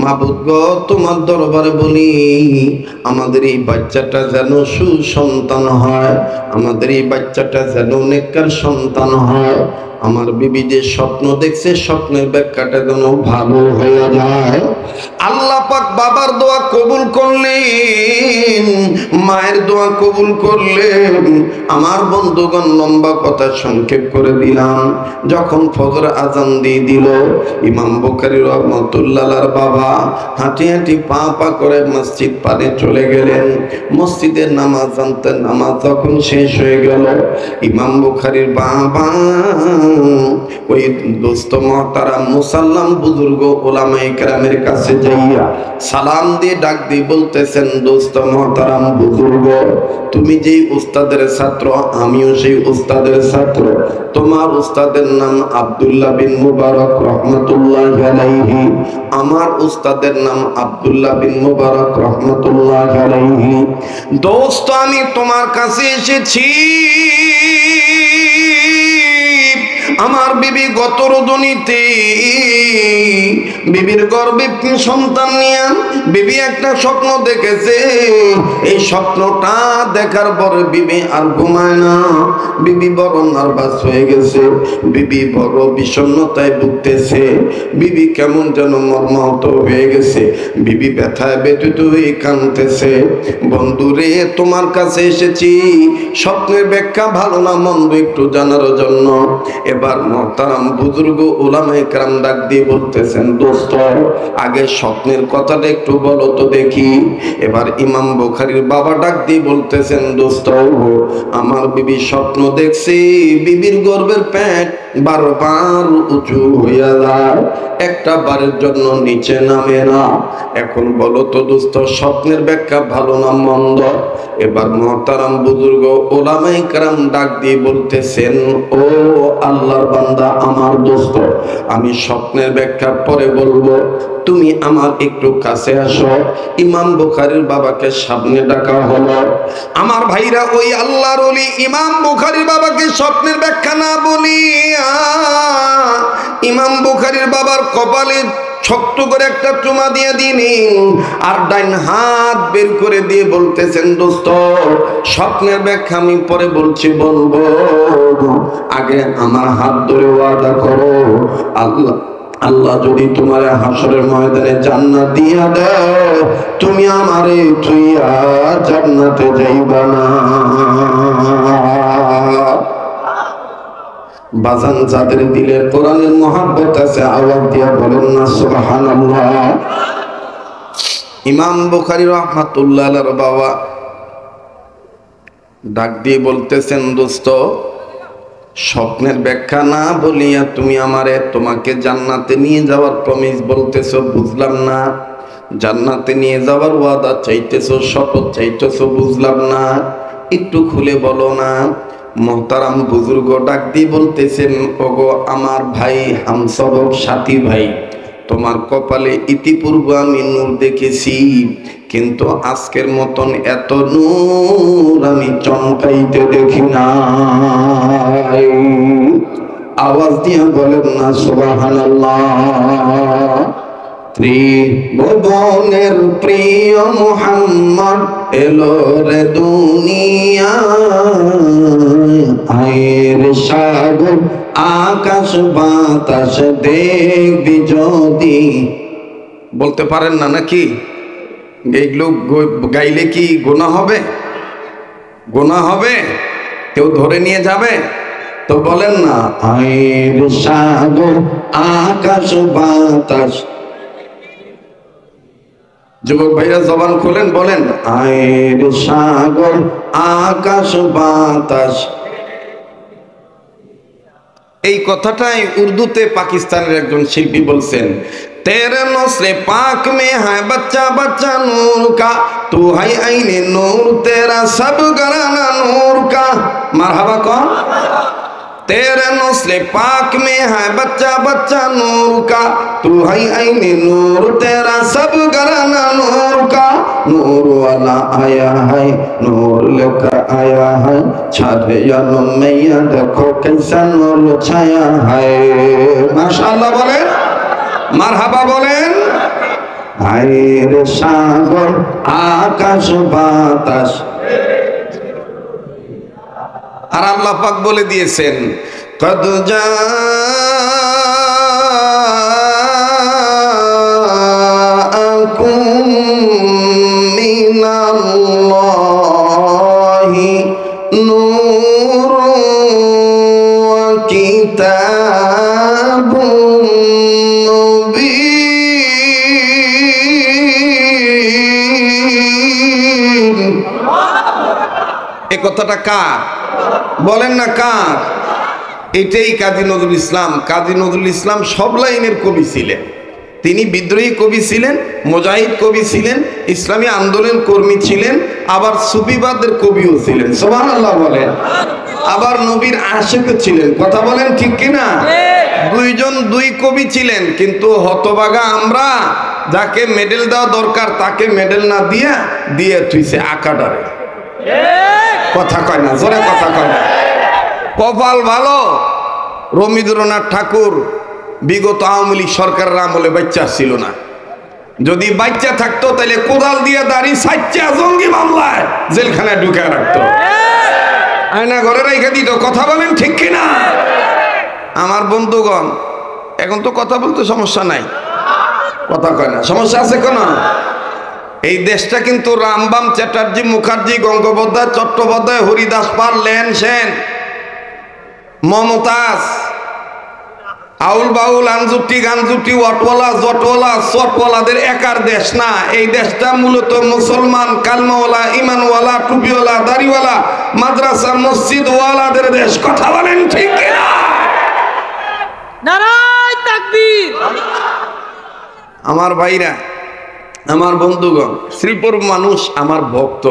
মাবুদ গো তোমার দরবারে বলি আমাদের এই বাচ্চাটা যেন সুসন্তান হয়, আমাদের এই বাচ্চাটা যেন নেককার সন্তান হয়। আমার বিবি যে স্বপ্ন দেখছে স্বপ্নের ব্যাখ্যাটা যেন ভালো হয়ে যায়। আল্লাহ পাক বাবার দোয়া কবুল করলেন, মায়ের দোয়া কবুল করলেন। আমার বন্ধুগণ লম্বা কথা সংক্ষেপ করে দিলাম, যখন ফজর আজান দিয়ে দিল, ইমাম বুখারী রাহমাতুল্লাহর বাবা হাঁটি হাঁটি পা পা করে মসজিদ পানে চলে গেলেন। মসজিদের নামাজ আনতেন, নামাজ যখন শেষ হয়ে গেল, ইমাম বুখারীর বাবা ওই দোস্ত মুহতারাম মুসাল্লাম বুজুর্গ ওলামায়ে কেরামের কাছে যাইয়া সালাম দিয়ে ডাক দিয়ে বলতেছেন, দোস্ত মুহতারাম বুজুর্গ, তুমি যেই উস্তাদের ছাত্র আমিও সেই উস্তাদের ছাত্র। তোমার উস্তাদের নাম আব্দুল্লাহ বিন মুবারক রহমাতুল্লাহি আলাইহি, আমার উস্তাদের নাম আব্দুল্লাহ বিন মুবারক রহমাতুল্লাহি আলাইহি। দোস্ত আমি তোমার কাছে এসেছি, আমার বিবি গত রজনীতে বিবির গর্ভে সন্তান নিয়ে বিবি একটা স্বপ্ন দেখেছে। এই স্বপ্নটা দেখার পরে বিবি আর ঘুমায় না, বিবি বড় নার্ভাস হয়ে গেছে, বিবি বড় বিষণ্ণতায় ভুগতেছে, বিবি কেমন যেন মর্মাহত হয়ে গেছে, বিবি ব্যথায় ব্যথিত হয়ে কাঁদতেছে। বন্ধুরে তোমার কাছে এসেছি স্বপ্নের ব্যাখ্যা ভালো না মন্দ একটু জানার জন্য। এবার মুহতারাম বুজুর্গ উলামায়ে কেরাম ডাক দিয়ে বলতেছেন, দোস্ত আগে স্বপ্নের কথাটা একটু বলো তো দেখি। এবার ইমাম বুখারীর বাবা ডাক দিয়ে বলতেছেন, দোস্ত আমার বিবি স্বপ্ন দেখছি বিবির গর্ভের পেট বারবার উঁচু হইয়া যায়, একটা বারের জন্য নিচে নামে না। এখন বলো তো দোস্ত স্বপ্নের ব্যাখ্যা ভালো না মন্দ? এবার মুহতারাম বুজুর্গ উলামায়ে কেরাম ডাক দিয়ে বলতেছেন, ও আল্লাহর বান্দা আমার দোস্ত, আমি স্বপ্নের ব্যাখ্যা পরে বলবো, তুমি আমার একটু কাছে আসো। ইমাম বুখারীর বাবাকে সামনে ডাকা হলো। আমার ভাইরা, ওই আল্লাহর ওলি ইমাম বুখারীর বাবাকে স্বপ্নের ব্যাখ্যা না বলিয়া ইমাম বুখারীর বাবার কপালে ছোট্ট করে একটা চুমা দিয়ে দিনি, আর ডাইন হাত বের করে দিয়ে বলতেছেন, দোস্ত স্বপ্নের ব্যাখ্যা আমি পরে বলছি, বলবো, আগে আমার হাত ধরে ওয়াদা করো, আল্লাহ যদি তোমার হাসরের ময়দানে জান্নাত দিয়া দেয়, তুমি আমারে তুইয়া জান্নাতে যাইবা না। বাজান যাদের দিলে কোরআনের মহব্বত আছে আওয়াজ দিয়া বলেন না সুবহানাল্লাহ। ইমাম বুখারী রাহমাতুল্লাহ আলাইহির বাবা ডাক দিয়ে বলতেছেন, দোস্ত স্বপ্নের ব্যাখ্যা না বলিয়া তুমি আমারে তোমাকে জান্নাতে নিয়ে যাওয়ার প্রমিস বলতেছো, বুঝলাম না। জান্নাতে নিয়ে যাওয়ার ওয়াদা চাইতেছো, শপথ চাইতেছো, বুঝলাম না, একটু খুলে বলো না। মোহতারাম বুজুর্গ ডাক দিয়ে বলতেছেন, ওগো আমার ভাই, হামসবক সাথী ভাই, তোমার কপালে ইতিপূর্বে আমি নূর দেখেছি, কিন্তু আজকের মতন এত নূর আমি চমকাইতে দেখি না। আওয়াজ দিয়ে বলেন না সুবহানাল্লাহ। ত্রিভুবনের প্রিয় মুহাম্মদ এলো রে দুনিয়ায়, আয়ের সাগর আকাশ বাতাস দেখবি যদি। বলতে পারেন না নাকি? এইগুলো গাইলে কি গুনাহ হবে? গুনাহ হবে? কেউ ধরে নিয়ে যাবে? তো বলেন না, আয়ের সাগর আকাশ বাতাস। যুবক ভাইরা জবান খুলেন, বলেন আয়ের সাগর আকাশ বাতাস। এই কথাটাই উর্দুতে পাকিস্তানের একজন শিল্পী বলছেন, तेरे नौसरे पाक में है बच्चा बच्चा नूर का, तू है आईने नूर तेरा सब घराना नूर का। मरहबा कौन? तेरे नौसरे पाक में है बच्चा बच्चा नूर का, तू है आईने नूर तेरा सब घराना नूर का। नूर वाला आया है, नूर लेकर आया है, छाते यारों में ये देखो कैसा नूर छाया है। माशाअल्लाह बोले, মারহাবা বলেন। আয়ের সাগর আকাশ বাতাস। আর আল্লাহ পাক বলে দিয়েছেন, কদ জাআকুম মিনাল্লাহি নূরুন ওয়া কিতাবুন। এই কথাটা কার? বলেন না কার? এটাই কাজী নজরুল ইসলাম। কাজী নজরুল ইসলাম সব লাইনের কবি ছিলেন। তিনি বিদ্রোহী কবি ছিলেন, মুজাহিদ কবি ছিলেন, ইসলামী আন্দোলন কর্মী ছিলেন, আবার সুফিবাদের কবিও ছিলেন। সুবহানাল্লাহ বলেন। আবার নবীর আশিকও ছিলেন। কথা বলেন ঠিক কিনা? দুইজন দুই কবি ছিলেন, কিন্তু হতভাগা আমরা, যাকে মেডেল দেওয়া দরকার তাকে মেডেল না দিয়া দিয়ে থুইছে আকাডারে। কথা কয় না, জোরে কথা কয় না। কপাল ভালো, রবীন্দ্রনাথ ঠাকুর বিগত আওয়ামী লীগ সরকারের আমলে বাচ্চা ছিল না। যদি বাচ্চা থাকতো তাহলে কোদাল দিয়ে দাঁড়ি সাচ্চা জঙ্গি মামলায় জেলখানায় ঢুকে রাখতো, আয়না ঘরে রেখে দিত। কথা বলেন ঠিক কিনা? আমার বন্ধুগণ, এখন তো কথা বলতে সমস্যা নাই। কথা কয় না, সমস্যা আছে কোন? এই দেশটা কিন্তু রামবাম, চ্যাটার্জি, মুখার্জি, গঙ্গোপাধ্যায়, চট্টোপাধ্যায়, হরিদাস পাল, লেন সেন, মমতাজ, আউল বাউল, আনজুটি গানজুটি, ওয়াটওয়ালা, জটওয়ালা, চটওয়ালাদের একার দেশ না। এই দেশটা মূলত মুসলমান, কালমাওয়ালা, ইমানওয়ালা, টুপিওয়ালা, দাড়িওয়ালা, মাদ্রাসা, মসজিদ ওয়ালাদের দেশ। কথা বলেন ঠিক কিনা? নারায়ে তাকবীর। আমার ভাইরা, আমার বন্ধুগণ, শ্রীপুর মানুষ আমার ভক্ত,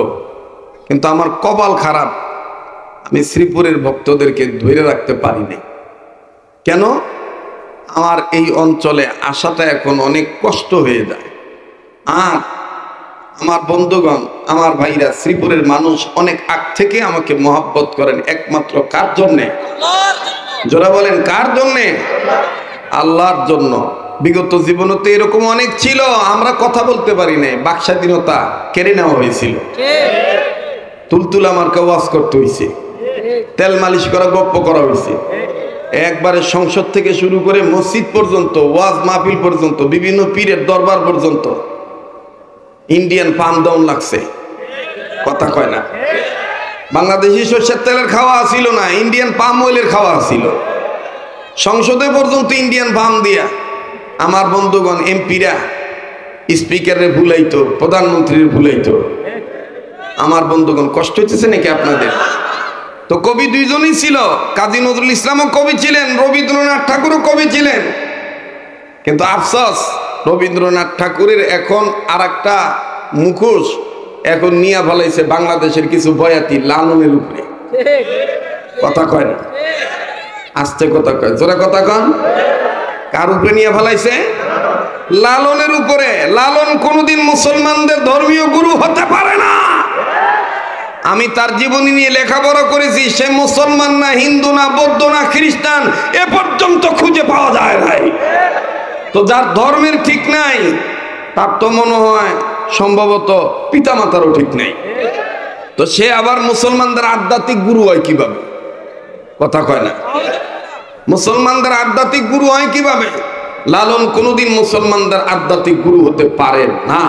কিন্তু আমার কপাল খারাপ, আমি শ্রীপুরের ভক্তদেরকে ধরে রাখতে পারি নাই। কেন? আমার এই অঞ্চলে আসাটা এখন অনেক কষ্ট হয়ে যায়। আর আমার বন্ধুগণ, আমার ভাইরা, শ্রীপুরের মানুষ অনেক আগ থেকে আমাকে মহব্বত করেন একমাত্র কার জন্যে? যারা বলেন কার জন্যে? আল্লাহর জন্য। বিগত জীবনে তো এরকম অনেক ছিল, আমরা কথা বলতে পারি নাই, বাকস্বাধীনতা কেড়ে নেওয়া হয়েছিল, তুলতুলা মার্কা ওয়াজ করতে হয়েছে, তেল মালিশ করা, গপ্প করা হয়েছে। একবারে সংসদ থেকে শুরু করে মসজিদ পর্যন্ত, ওয়াজ মাহফিল পর্যন্ত, বিভিন্ন পীরের দরবার পর্যন্ত ইন্ডিয়ান পাম ডাউন লাগছে। কথা কয় না? বাংলাদেশি সরষের তেলের খাওয়া ছিল না, ইন্ডিয়ান পাম অয়েলের খাওয়া ছিল। সংসদে পর্যন্ত ইন্ডিয়ান পাম দিয়া আমার বন্ধুগণ এমপিরা স্পিকারে ভুলাইতো, প্রধানমন্ত্রীর ভুলাইতো। আমার বন্ধুগণ, কষ্ট হইতেছে নাকি আপনাদের? তো কবি দুইজনই ছিল, কাজী নজরুল ইসলামও কবি ছিলেন, রবীন্দ্রনাথ ঠাকুরও কবি ছিলেন। কিন্তু আফসোস, রবীন্দ্রনাথ ঠাকুরের এখন আর একটা মুখোশ এখন নিয়ে ফেলাইছে বাংলাদেশের কিছু বয়াতি লালনের উপরে। কথা কয় না, আস্তে কথা কয়, জোরে কথা কন। কার উপরে নিয়ে ফেলাইছে? লালনের উপরে। লালন কোনোদিন মুসলমানদের ধর্মীয় গুরু হতে পারে না। আমি তার জীবনী নিয়ে লেখাপড়া করেছি। সে মুসলমান না, হিন্দু না, বৌদ্ধ না, খ্রিস্টান, এ পর্যন্ত খুঁজে পাওয়া যায় নাই। তো যার ধর্মের ঠিক নাই, তার তো মনে হয় সম্ভবত পিতামাতারও ঠিক নেই। তো সে আবার মুসলমানদের আধ্যাত্মিক গুরু হয় কিভাবে? কথা কয় না। মুসলমানদের আধ্যাত্মিক গুরু হয় কিভাবে? লালন কোনোদিন মুসলমানদের আধ্যাত্মিক গুরু হতে পারে না।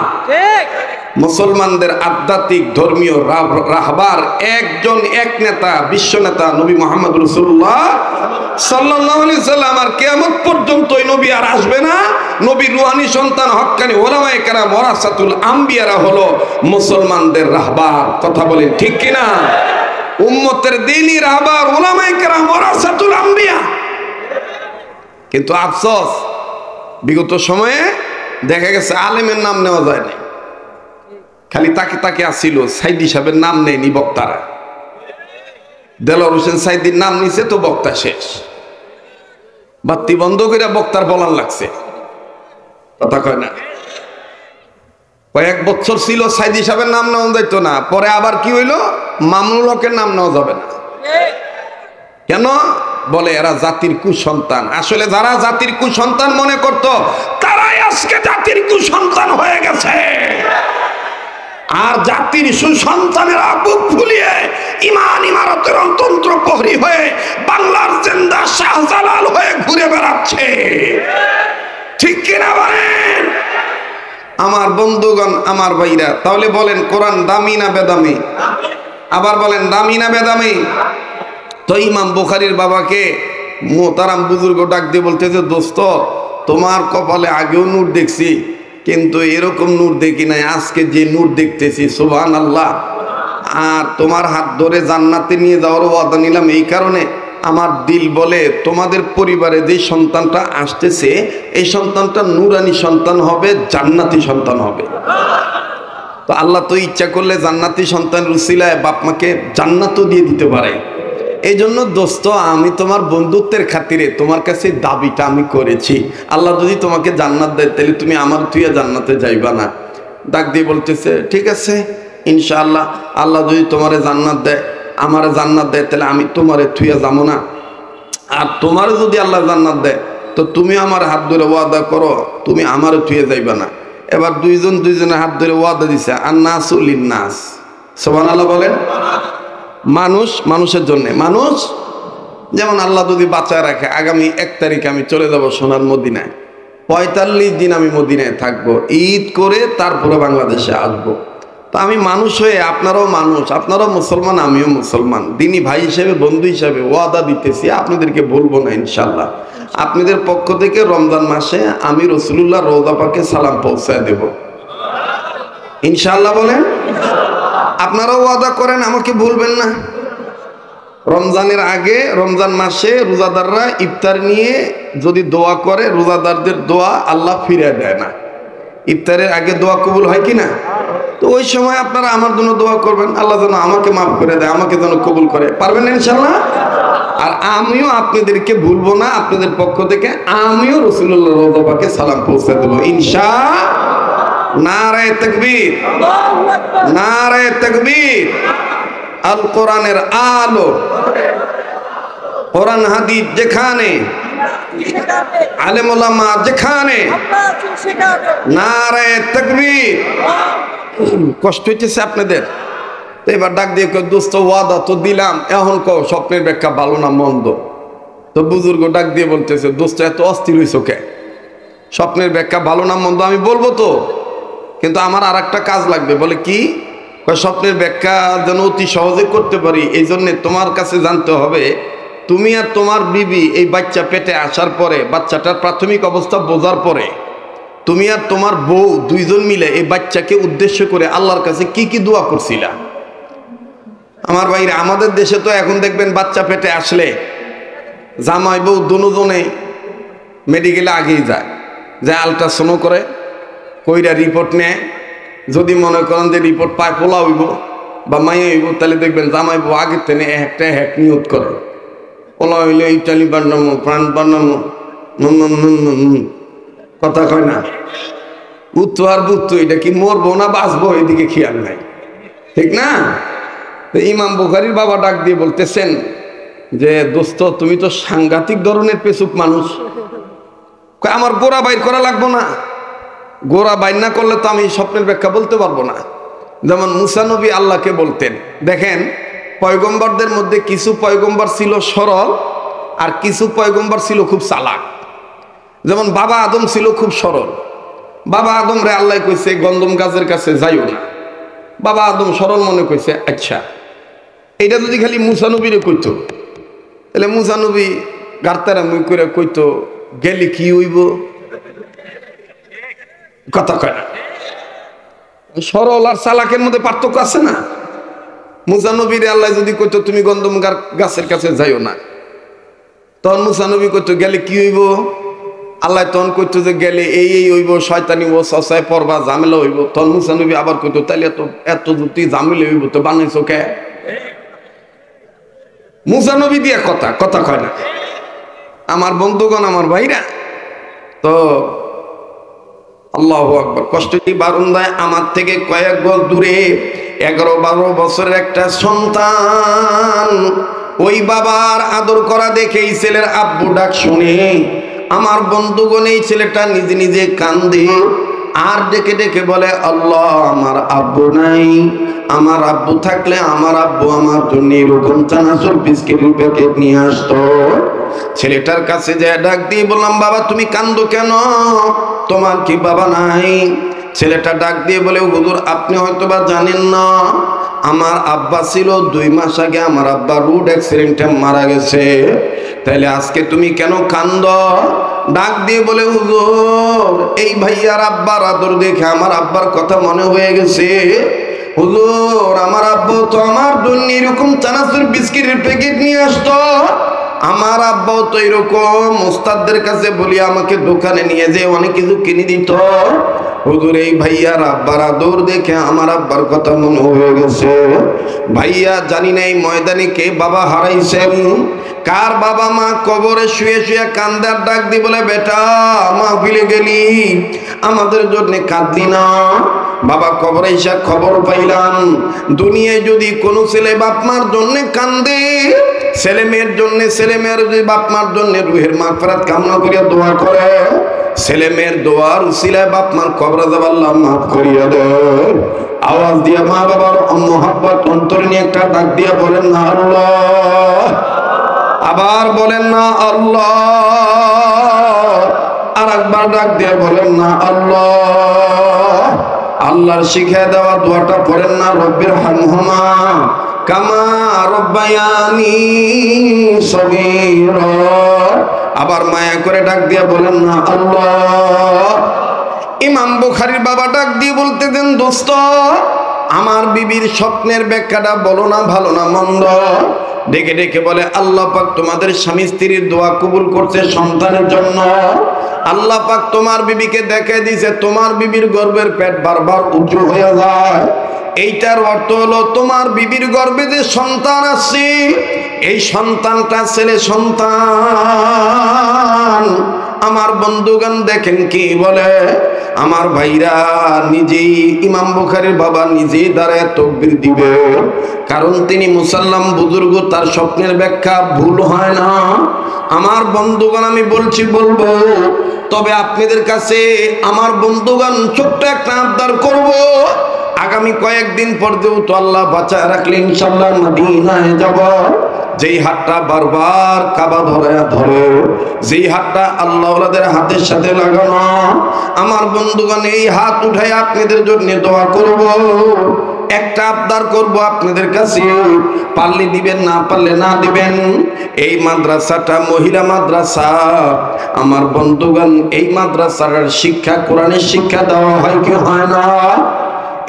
মুসলমানদের আধ্যাত্মিক ধর্মীয় রাহবার একজন, এক নেতা, বিশ্ব নেতা নবী মুহাম্মদ রাসূলুল্লাহ সাল্লাল্লাহু আলাইহি সাল্লাম। আর কিয়ামত পর্যন্ত ওই নবী আর আসবে না। নবীর রূহানী সন্তান হক্কানি উলামায়ে কেরাম ওয়ারাসাতুল আম্বিয়ারা হলো মুসলমানদের রাহবার। কথা বলেন ঠিক কিনা? উম্মতের দ্বীনি রাহবার উলামায়ে কেরাম ওয়ারাসাতুল আম্বিয়া। কিন্তু আফসোস, বিগত সময়ে দেখা গেছে আলেমের নাম নেওয়া যায় না, খালি তাকে তাকে আসছিল। সাইদি সাহেবের নাম নেয়নি বক্তারা। দেলোয়ার হোসেন সাইদির নাম নিছে তো বক্তা শেষ। বাতি বন্ধ করে বক্তার বলার লাগছে। কথা কয় না। কয়েক বছর ছিল সাইদি সাহেবের নাম নেওয়া যাইতো না, পরে আবার কি হইলো, মামুনুল হকের নাম নেওয়া যাবে না। কেন? বলে এরা জাতির কুসন্তান। আসলে যারা জাতির কুসন্তান মনে করত, তারাই আজকে জাতির কুসন্তান হয়ে গেছে। আর জাতির সুসন্তানেরা বুক ফুলিয়ে ইমান ইমারতের অন্তন্ত্র প্রহরী হয়ে বাংলার জিন্দা শাহজালাল হয়ে ঘুরে বেড়াচ্ছে। ঠিক কিনা বলেন আমার বন্ধুগণ, আমার ভাইরা? তাহলে বলেন, কোরআন দামি না বেদামি? আবার বলেন, দামি না বেদামি? তো ইমাম বুখারীর বাবাকে মোহতারাম বুজুর্গ ডাক দিয়ে বলতেছে, দোস্ত, তোমার কপালে আগেও নূর দেখছি, কিন্তু এরকম নূর দেখি নাই, আজকে যে নূর দেখতেছি, সুবহানাল্লাহ। আর তোমার হাত ধরে জান্নাতে নিয়ে যাওয়ার ওয়াদা নিলাম এই কারণে, আমার দিল বলে তোমাদের পরিবারে যে সন্তানটা আসতেছে, এই সন্তানটা নূরানী সন্তান হবে, জান্নাতি সন্তান হবে। তো আল্লাহ তো ইচ্ছা করলে জান্নাতি সন্তানের উসিলায় বাপ মাকে জান্নাতও দিয়ে দিতে পারে। এই জন্য দোস্ত, আমি তোমার বন্ধুত্বের খাতিরে তোমার কাছে দাবিটা আমি করেছি। আল্লাহ যদি তোমাকে জান্নাত দেয়, তাহলে তুমি আমার তুই জান্নাতে যাইবা না। ডাক দিয়ে বলতেছে, ঠিক আছে ইনশাআল্লাহ, আল্লাহ যদি তোমারে জান্নাত দেয়, আমারে জান্নাত দেয়, তাহলে আমি তোমারে থুইয়া যাবো না। আর তোমারে যদি আল্লাহ জান্নাত দেয়, তো তুমি আমার হাত ধরে ওয়াদা করো, তুমি আমারে থুইয়া যাইবা না। এবার দুইজনের হাত ধরে ওয়াদা দিছে, আন্নাসু লিন্নাস। সুবহানাল্লাহ বলেন। মানুষ মানুষের জন্য। মানুষ যেমন আল্লাহ যদি বাঁচায় রাখে, আগামী 1 তারিখে আমি চলে যাব সোনার মদিনায়। 45 দিন আমি মদিনায় থাকবো, ঈদ করে তারপরে বাংলাদেশে আসবো। তো আমি মানুষ হয়ে, আপনারাও মানুষ, আপনারাও মুসলমান, আমিও মুসলমান, দিনী ভাই হিসেবে, বন্ধু হিসেবে ওয়াদা দিতেছি, আপনাদেরকে বলবো না ইনশাল্লাহ। আপনাদের পক্ষ থেকে রমজান মাসে আমি রাসূলুল্লাহ রওজা পাকে সালাম পৌঁছায় দেব ইনশাল্লাহ। বলেন, আপনারাও ওয়াদা করেন, আমাকে ভুলবেন না। রমজানের আগে, রমজান মাসে রোজাদাররা ইফতার নিয়ে যদি দোয়া করে, রোজাদারদের দোয়া আল্লাহ ফিরিয়ে দেয় না। ইফতারের আগে দোয়া কবুল হয় কি না? তো ওই সময় আপনারা আমার জন্য দোয়া করবেন, আল্লাহ যেন আমাকে মাফ করে দেয়, আমাকে যেন কবুল করে। পারবেন না ইনশাল্লাহ? আর আমিও আপনাদেরকে ভুলবো না, আপনাদের পক্ষ থেকে আমিও রাসূলুল্লাহ রওজা পাকে সালাম পৌঁছে দেবো ইনশাআল্লাহ। নারায়ে তাকবীর, নারায়ে তাকবীর। আল কোরআনের আলো, কোরআন হাদিস যেখানে, আলেম ওলামা যেখানে, নারায়ে তাকবীর। কষ্ট হইতেছে আপনাদের? তো এবার ডাক দিয়ে দোস্ত, ওয়াদা তো দিলাম, এখন কও স্বপ্নের ব্যাখ্যা ভালো না মন্দ? তো বুজুর্গ ডাক দিয়ে বলতেছে, দোস্ত এত অস্থির হইছো কে? স্বপ্নের ব্যাখ্যা ভালো না মন্দ আমি বলবো তো, কিন্তু আমার আর একটা কাজ লাগবে। বলে কি? স্বপ্নের ব্যাখ্যা যেন অতি সহজে করতে পারি, এই জন্যে তোমার কাছে জানতে হবে, তুমি আর তোমার বিবি এই বাচ্চা পেটে আসার পরে, বাচ্চাটার প্রাথমিক অবস্থা বোঝার পরে, তুমি আর তোমার বউ দুইজন মিলে এই বাচ্চাকে উদ্দেশ্য করে আল্লাহর কাছে কি কি দোয়া করছিলা? আমার ভাইরা, আমাদের দেশে তো এখন দেখবেন বাচ্চা পেটে আসলে জামাই বউ দুজনে মেডিকেলে আগেই যায়, আলট্রাসাউন্ড করে, কইরা রিপোর্ট নেয়। যদি মনে করেন যে রিপোর্ট পায় পোলা হইব বা মাইয়া হইব, তাহলে দেখবেন জামাই বউ আগের থেকে একটা হ্যাক নিয়োগ করে। পোলা হইলে ইটালি বানামো, প্রাণ বানামো, কথা কয় না, উত্তর আর বুত্তু, এটা কি মরবো না বাঁচবো এদিকে খেয়াল নাই, ঠিক না? ইমাম বুখারীর বাবা ডাক দিয়ে বলতেছেন যে দোস্ত, তুমি তো সাংঘাতিক ধরনের পেচুক মানুষ, আমার গোড়া বাইর করা লাগবো না। গোড়া বাইর না করলে তো আমি স্বপ্নের ব্যাখ্যা বলতে পারবো না। যেমন মুসা নবী আল্লাহকে বলতেন। দেখেন, পয়গম্বরদের মধ্যে কিছু পয়গম্বর ছিল সরল, আর কিছু পয়গম্বর ছিল খুব চালাক। যেমন বাবা আদম ছিল খুব সরল। বাবা আদম রে আল্লাহ কইছে গন্ধম গাছের কাছে যাইও না। বাবা আদম সরল মনে কইছে, আচ্ছা এটা যদি খালি মুসা নবীরে কইতো, তাহলে মুসা নবী গার্তারা মুই করে কইতো গেলে কি হইব, কথা কয় না? সরল আর চালাকের মধ্যে পার্থক্য আছে না? মুসা নবীরে আল্লাহ যদি কইতো তুমি গন্ধম গাছের কাছে যাইও না, তখন মুসা নবী কইতো গেলে কি হইব? আল্লাহ তখন কইতো যে গেলে এই হইব, শয়তানি ও সসায় পড়বা, ঝামেলা হইব। তখন মুসা নবী আবার কইতো তাইলে এত যদি ঝামেলা হইব তো বানাইছো কে? মুসা নবী দিয়া কথা কয় না? আমার বন্ধুগণ, আমার ভাইরা, তো আল্লাহু আকবার। কষ্ট কি বারান্দায় আমার থেকে কয়েক গজ দূরে 11-12 বছরের একটা সন্তান, ওই বাবার আদর করা দেখে এই ছেলের আব্বু ডাক শুনে আমার বন্ধুগণ এই ছেলেটা নিজে নিজে কান্দে আর ডেকে ডেকে বলে, আল্লাহ, আমার আব্বু নাই, আমার আব্বু থাকলে আমার আব্বু আমার জন্য এরকম চানাচুর বিস্কিটের প্যাকেট নিয়ে আসতো। ছেলেটার কাছে যে ডাক দিয়ে বললাম, বাবা তুমি কান্দো কেন, তোমার কি বাবা নাই? ছেলেটা ডাক দিয়ে বলে, হুজুর আপনি হয়তো বা জানেন না, আমার আব্বা ছিল 2 মাস আগে আমার আব্বা রোড অ্যাক্সিডেন্টে মারা গেছে, তাইলে আজকে তুমি কেন কান্দো? ডাক দিয়ে বলে, হুজুর এই ভাইয়ার আব্বার আদর দেখে আমার আব্বার কথা মনে হয়ে গেছে। হুজুর আমার আব্বু তো আমার জন্য এরকম চানাচুর বিস্কিটের প্যাকেট নিয়ে আসতো, আমার আব্বাও তো এরকম ওস্তাদদের কাছে বলি আমাকে দোকানে নিয়ে যে অনেক কিছু কিনে দিত। হুজুর এই ভাইয়ার আব্বার আদর দেখে আমার আব্বার কথা মনে হয়ে গেছে। ভাইয়া জানি না এই ময়দানে কে বাবা হারাইছেন, কার বাবা মা কবরে শুয়ে শুয়ে কান্দার ডাক দি বলে, বেটা মাহফিলে গেলি আমাদের জন্য কাঁদলি না? বাবা কবরে এসে খবর পাইলাম, দুনিয়ায় যদি কোনো ছেলে বাপ মার জন্য কান্দে, ছেলে মেয়ের জন্য, ছেলে মেয়ের যদি বাপ মার জন্য রুহের মাগফিরাত কামনা করিয়া দোয়া করে, ছেলে মেয়ের দোয়ার উসিলায় বাপ মার কবরে যাব আল্লাহ মাফ করিয়া দে। আওয়াজ দিয়ে মা বাবার মহব্বত অন্তরে নিয়ে একটা ডাক দিয়ে বলেন না আল্লাহ, আবার বলেন না আল্লাহ, আর একবার ডাক দিয়ে বলেন না আল্লাহ। আল্লাহর শিখিয়ে দেওয়া দোয়াটা পড়েন না, রব্বির হামহুমা কামা রব্বায়ানি সগীরা। আবার মায়া করে ডাক দিয়ে বলেন না আল্লাহ। ইমাম বুখারীর বাবা ডাক দিয়ে বলতে দেন, দোস্ত আমার বিবির স্বপ্নের ব্যাখ্যাটা বলো না, ভালো না মন্দ? ডেকে ডেকে বলে, আল্লাহ পাক তোমাদের স্বামী স্ত্রীর দোয়া কবুল করছে সন্তানের জন্য। আল্লাহ পাক তোমার বিবিকে দেখে দিয়েছে তোমার বিবির গর্ভের পেট বারবার উঁচু হয়ে যায়। এইটার অর্থ হলো তোমার বিবির গর্ভে যে সন্তান আছে, এই সন্তানটা ছেলে সন্তান। আমার বন্ধুগণ দেখেন কি বলে, আমার ভাইরা নিজেই ইমাম বুখারীর বাবা নিজেই দাঁড়ায় তাকবীর দিবে, কারণ তিনি মুসাল্লাম বুজুর্গ, তার স্বপ্নের ব্যাখ্যা ভুল হয় না। আমার বন্ধুগণ আমি বলবো, তবে আপনাদের কাছে আমার বন্ধুগণ ছোট্ট একটা আবদার করব, আগামী কয়েকদিন পর যেহেতু আল্লাহ বাঁচায় রাখলে ইনশাআল্লাহ মদিনায় যাব, যেই হাতটা বারবার কাবা ধরে, যেই হাতটা আল্লাহওয়ালাদের হাতের সাথে লাগানো, আমার বন্ধুগণ এই হাত উঠাই আপনাদের জন্য দোয়া করব। একটা আবদার করব আপনাদের কাছে, পারলে দিবেন, না পারলে না দিবেন। এই মাদ্রাসাটা মহিলা মাদ্রাসা। আমার বন্ধুগণ, এই মাদ্রাসার শিক্ষা, কোরআনের শিক্ষা দেওয়া হয় কি হয় না?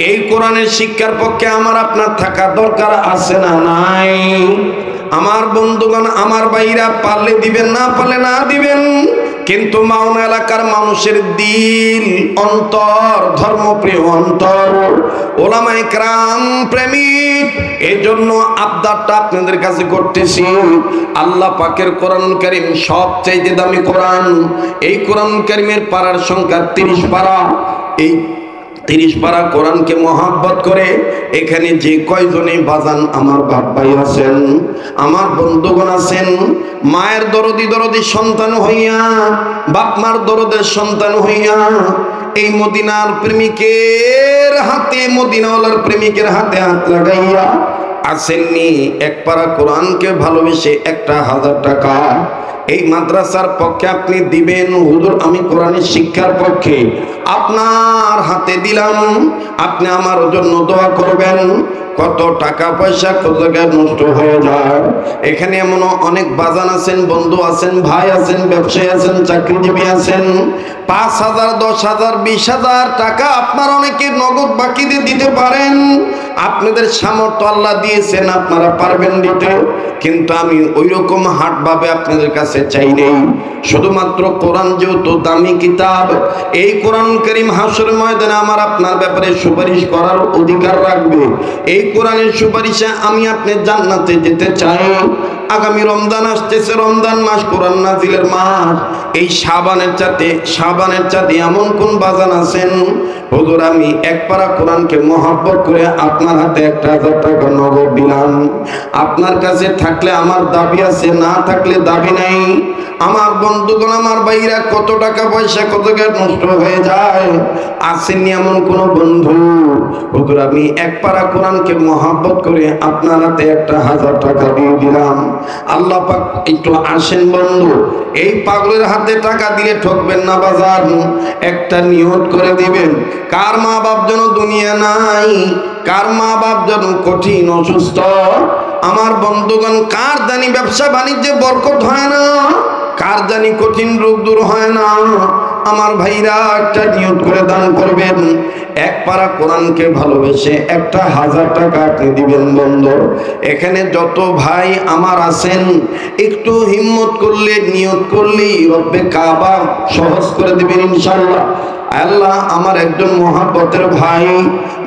এই কোরআনের শিক্ষার পক্ষে আমার আপনার থাকা দরকার আছে না নাই? আমার বন্ধুগণ, আমার ভাইরা, পারলে দিবেন, না পারলে না দিবেন। কিন্তু মাওনা এলাকার মানুষের দিল, অন্তর, ধর্মপ্রিয় অন্তর, ওলামায়ে কেরাম প্রেমিক। এই জন্য আবদারটা আপনাদের কাছে করতেছি। আল্লাহ পাকের কোরআনুল কারীম সবচাইতে দামি কোরআন। এই কোরআনুল কারীমের পারার সংখ্যা 30 পারা। এই 30 পারা কোরআনকে মহাব্বত করে এখানে যে কয়জনে বাজান আমার বাপ ভাই আছেন, আমার বন্ধুগণ আছেন, মায়ের দরদি সন্তান হইয়া, বাপ মার দরদের সন্তান হইয়া, এই মদিনার প্রেমিকের হাতে, মদিনাওয়ালার প্রেমিকের হাতে হাত লাগাইয়া আসেননি, এক পারা কোরআনকে ভালোবেসে 1000 টাকা এই মাদ্রাসার পক্ষে আপনি দিবেন। হুজুর, আমি কোরআনের শিক্ষার পক্ষে আপনার হাতে দিলাম, আপনি আমার জন্য দোয়া করবেন। কত টাকা পয়সা কত জায়গায় নষ্ট হয়ে যায়। এখানে এমন অনেক বাজান আছেন, বন্ধু আছেন, ভাই আছেন, ব্যবসায়ী আছেন, চাকরিজীবী আছেন। 5,000, 10,000, 20,000 টাকা আপনার অনেকে নগদ বাকি দিয়ে দিতে পারেন। আপনাদের সামর্থ্য আল্লাহ দিয়েছেন, আপনারা পারবেন দিতে। কিন্তু আমি ওই রকম হাটভাবে আপনাদের কাছে চাই নেই। শুধুমাত্র কোরআন যেহেতু দামি কিতাব, এই কোরআন কারীম হাসরের ময়দানে আমার আপনার ব্যাপারে সুপারিশ করার অধিকার রাখবে। এই কোরআনের সুপারিশে আমি আপনি জান্নাতে যেতে চাই। আগামী রমজান আসতেছে, রমজান মাস কোরআন নাজিলের মাস। এই শাবানের চাঁদে এমন কোন বাজান আছেন, হুজুর আমি এক পারা কোরআনকে মহব্বত করে আপনার হাতে 1000 টাকা নগদ দিলাম। আপনার কাছে থাকলে আমার দাবি আছে, না থাকলে দাবি নাই। আমার বন্ধুগণ, আমার ভাইরা, কত টাকা পয়সা কত নষ্ট হয়ে যায়। আসেননি এমন কোন বন্ধু, হুজুর আমি এক পারা কোরআনকে মহব্বত করে আপনার হাতে 1000 টাকা দিয়ে দিলাম। আল্লাহ পাক একটু আসেন বন্ধু, এই পাগলের হাতে টাকা দিলে ঠকবেন না বাজার। একটা নিয়ত করে দিবেন, কার মা বাপ যেন দুনিয়া নাই, কার মা বাপ যেন কঠিন অসুস্থ। আমার বন্ধুগণ, কার জানি ব্যবসা বাণিজ্যে বরকত হয় না, কার জানি কঠিন রোগ দূর হয় না। আমার ভাইরা একটা নিয়ত করে দান করবেন। এক পারা কোরআনকে ভালোবেসে 1000 টাকা আপনি দিবেন বন্ধু। এখানে যত ভাই আমার আছেন, একটু হিম্মত করলে, নিয়ত করলেই রব্বে কাবা সহজ করে দিবেন ইনশাআল্লাহ। আল্লাহ আমার একজন মহাব্বতের ভাই,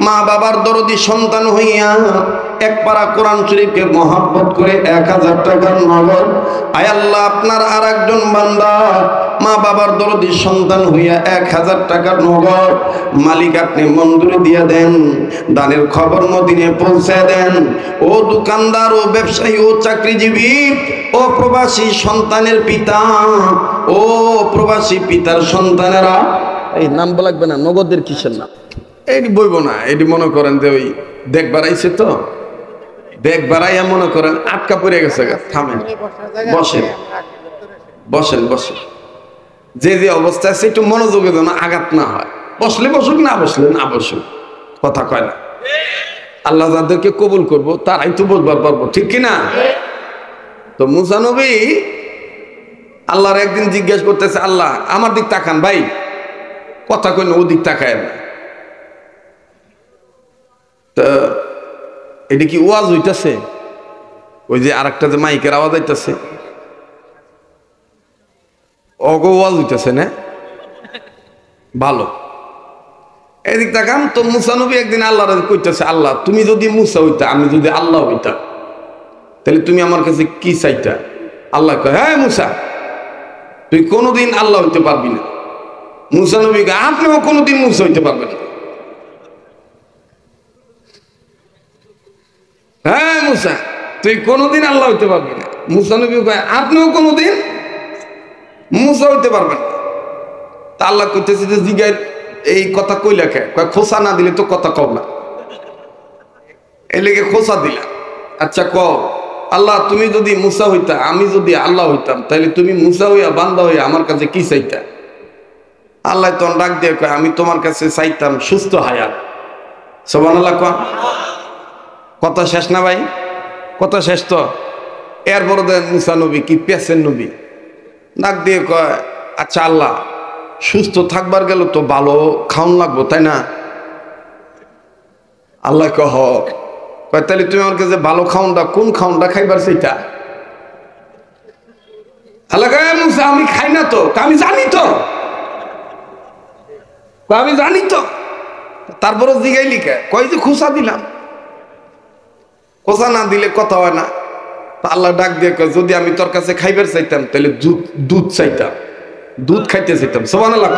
মা বাবার দরদি সন্তান হইয়া এক পারা কোরআন শরীফকে মহাব্বত করে 1000 টাকার নগদ। আয় আল্লাহ, আপনার আর একজন বান্দা মা বাবার দরদি সন্তান হইয়া 1000 টাকার নগদ। মালিক আপনি মঞ্জুরি দিয়ে দেন, দানের খবর মদিনে পৌঁছে দেন। ও দোকানদার, ও ব্যবসায়ী, ও চাকরিজীবী, ও প্রবাসী সন্তানের পিতা, ও প্রবাসী পিতার সন্তানেরা, এই নাম লাগবে না, নগদের কিসের নাম এটি বইব না। এটি মনে করেন যে ওই দেখ বাড়াইছে, তো দেখ বাড়াইয়া মনে করেন আটকা পড়ে গেছে। থামেন, বসেন বসেন বসেন। যে যে অবস্থা আছে একটু মনোযোগে যেন আঘাত না হয়। বসলে বসুক, না বসলে না বসুক, কথা কয় না। আল্লাহ যাদেরকে কবুল করবো তারাই তো বলবার পারবো, ঠিক কিনা? তো মুসা নবী আল্লাহর একদিন জিজ্ঞেস করতেছে, আল্লাহ আমার দিক তাকান ভাই। কথা কইল ওদিক তাকায় না। তা এটা কি ওয়াজ হইতেছে? ওই যে আরেকটা যে মাইকের আওয়াজ হইতেছে, অগো ওয়াজ হইতেছে না? ভালো, এদিক তাকান। তো মুসা নবী একদিন আল্লাহর কইতেছে, আল্লাহ তুমি যদি মুসা হইতা, আমি যদি আল্লাহ হইতাম, তাহলে তুমি আমার কাছে কি চাইতা? আল্লাহ কয়, হ্যাঁ মুসা, তুই কোনোদিন আল্লাহ হইতে পারবি না। মুসা নবী কয়, আপনিও কোনোদিন মুসা হইতে পারবেন না। হ্যাঁ মুসা, তুই কোনোদিন আল্লাহ হইতে পারবি না। মুসা নবী কয়, আপনিও কোনোদিন মুসা হইতে পারবেন না। তা আল্লাহ কইতেছে যে জিগায় এই কথা কই লেখে, কয় খোসা না দিলে তো কথা কব না, এই লেগে খোসা দিলাম। আচ্ছা কও, আল্লাহ তুমি যদি মুসা হইতা, আমি যদি আল্লাহ হইতাম, তাহলে তুমি মুসা হইয়া বান্দা হইয়া আমার কাছে কি চাইতা? আল্লাহ তখন ডাক দিয়ে কয়, আমি তোমার কাছে চাইতাম সুস্থ হায়াত। সুবহানাল্লাহ। কথা শেষ না ভাই? কথা শেষ তো? এরপরে দেন মুসা নবী কি পেছেন নবী, ডাক দিয়ে কয় আচ্ছা আল্লাহ সুস্থ থাকবার গেল তো ভালো খাওন লাগবো তাই না? আল্লাহ কহ কয় তাহলে তুমি আমার কাছে ভালো খাওনটা কোন খাওনটা খাইবার সেইটা? আল্লাহ কয় মুসা আমি খাই না তো। আমি জানি তো, আমি জানি তো। তারপরে জিগাইলি কে? কয় যে খোসা দিলাম। খোসা না দিলে কথা হয় না। তা আল্লাহ ডাক দিয়ে কয় যদি আমি তোর কাছে খাইবার চাইতাম তাহলে দুধ চাইতাম, দুধ খাইতে চাইতাম। সুবহানাল্লাহ।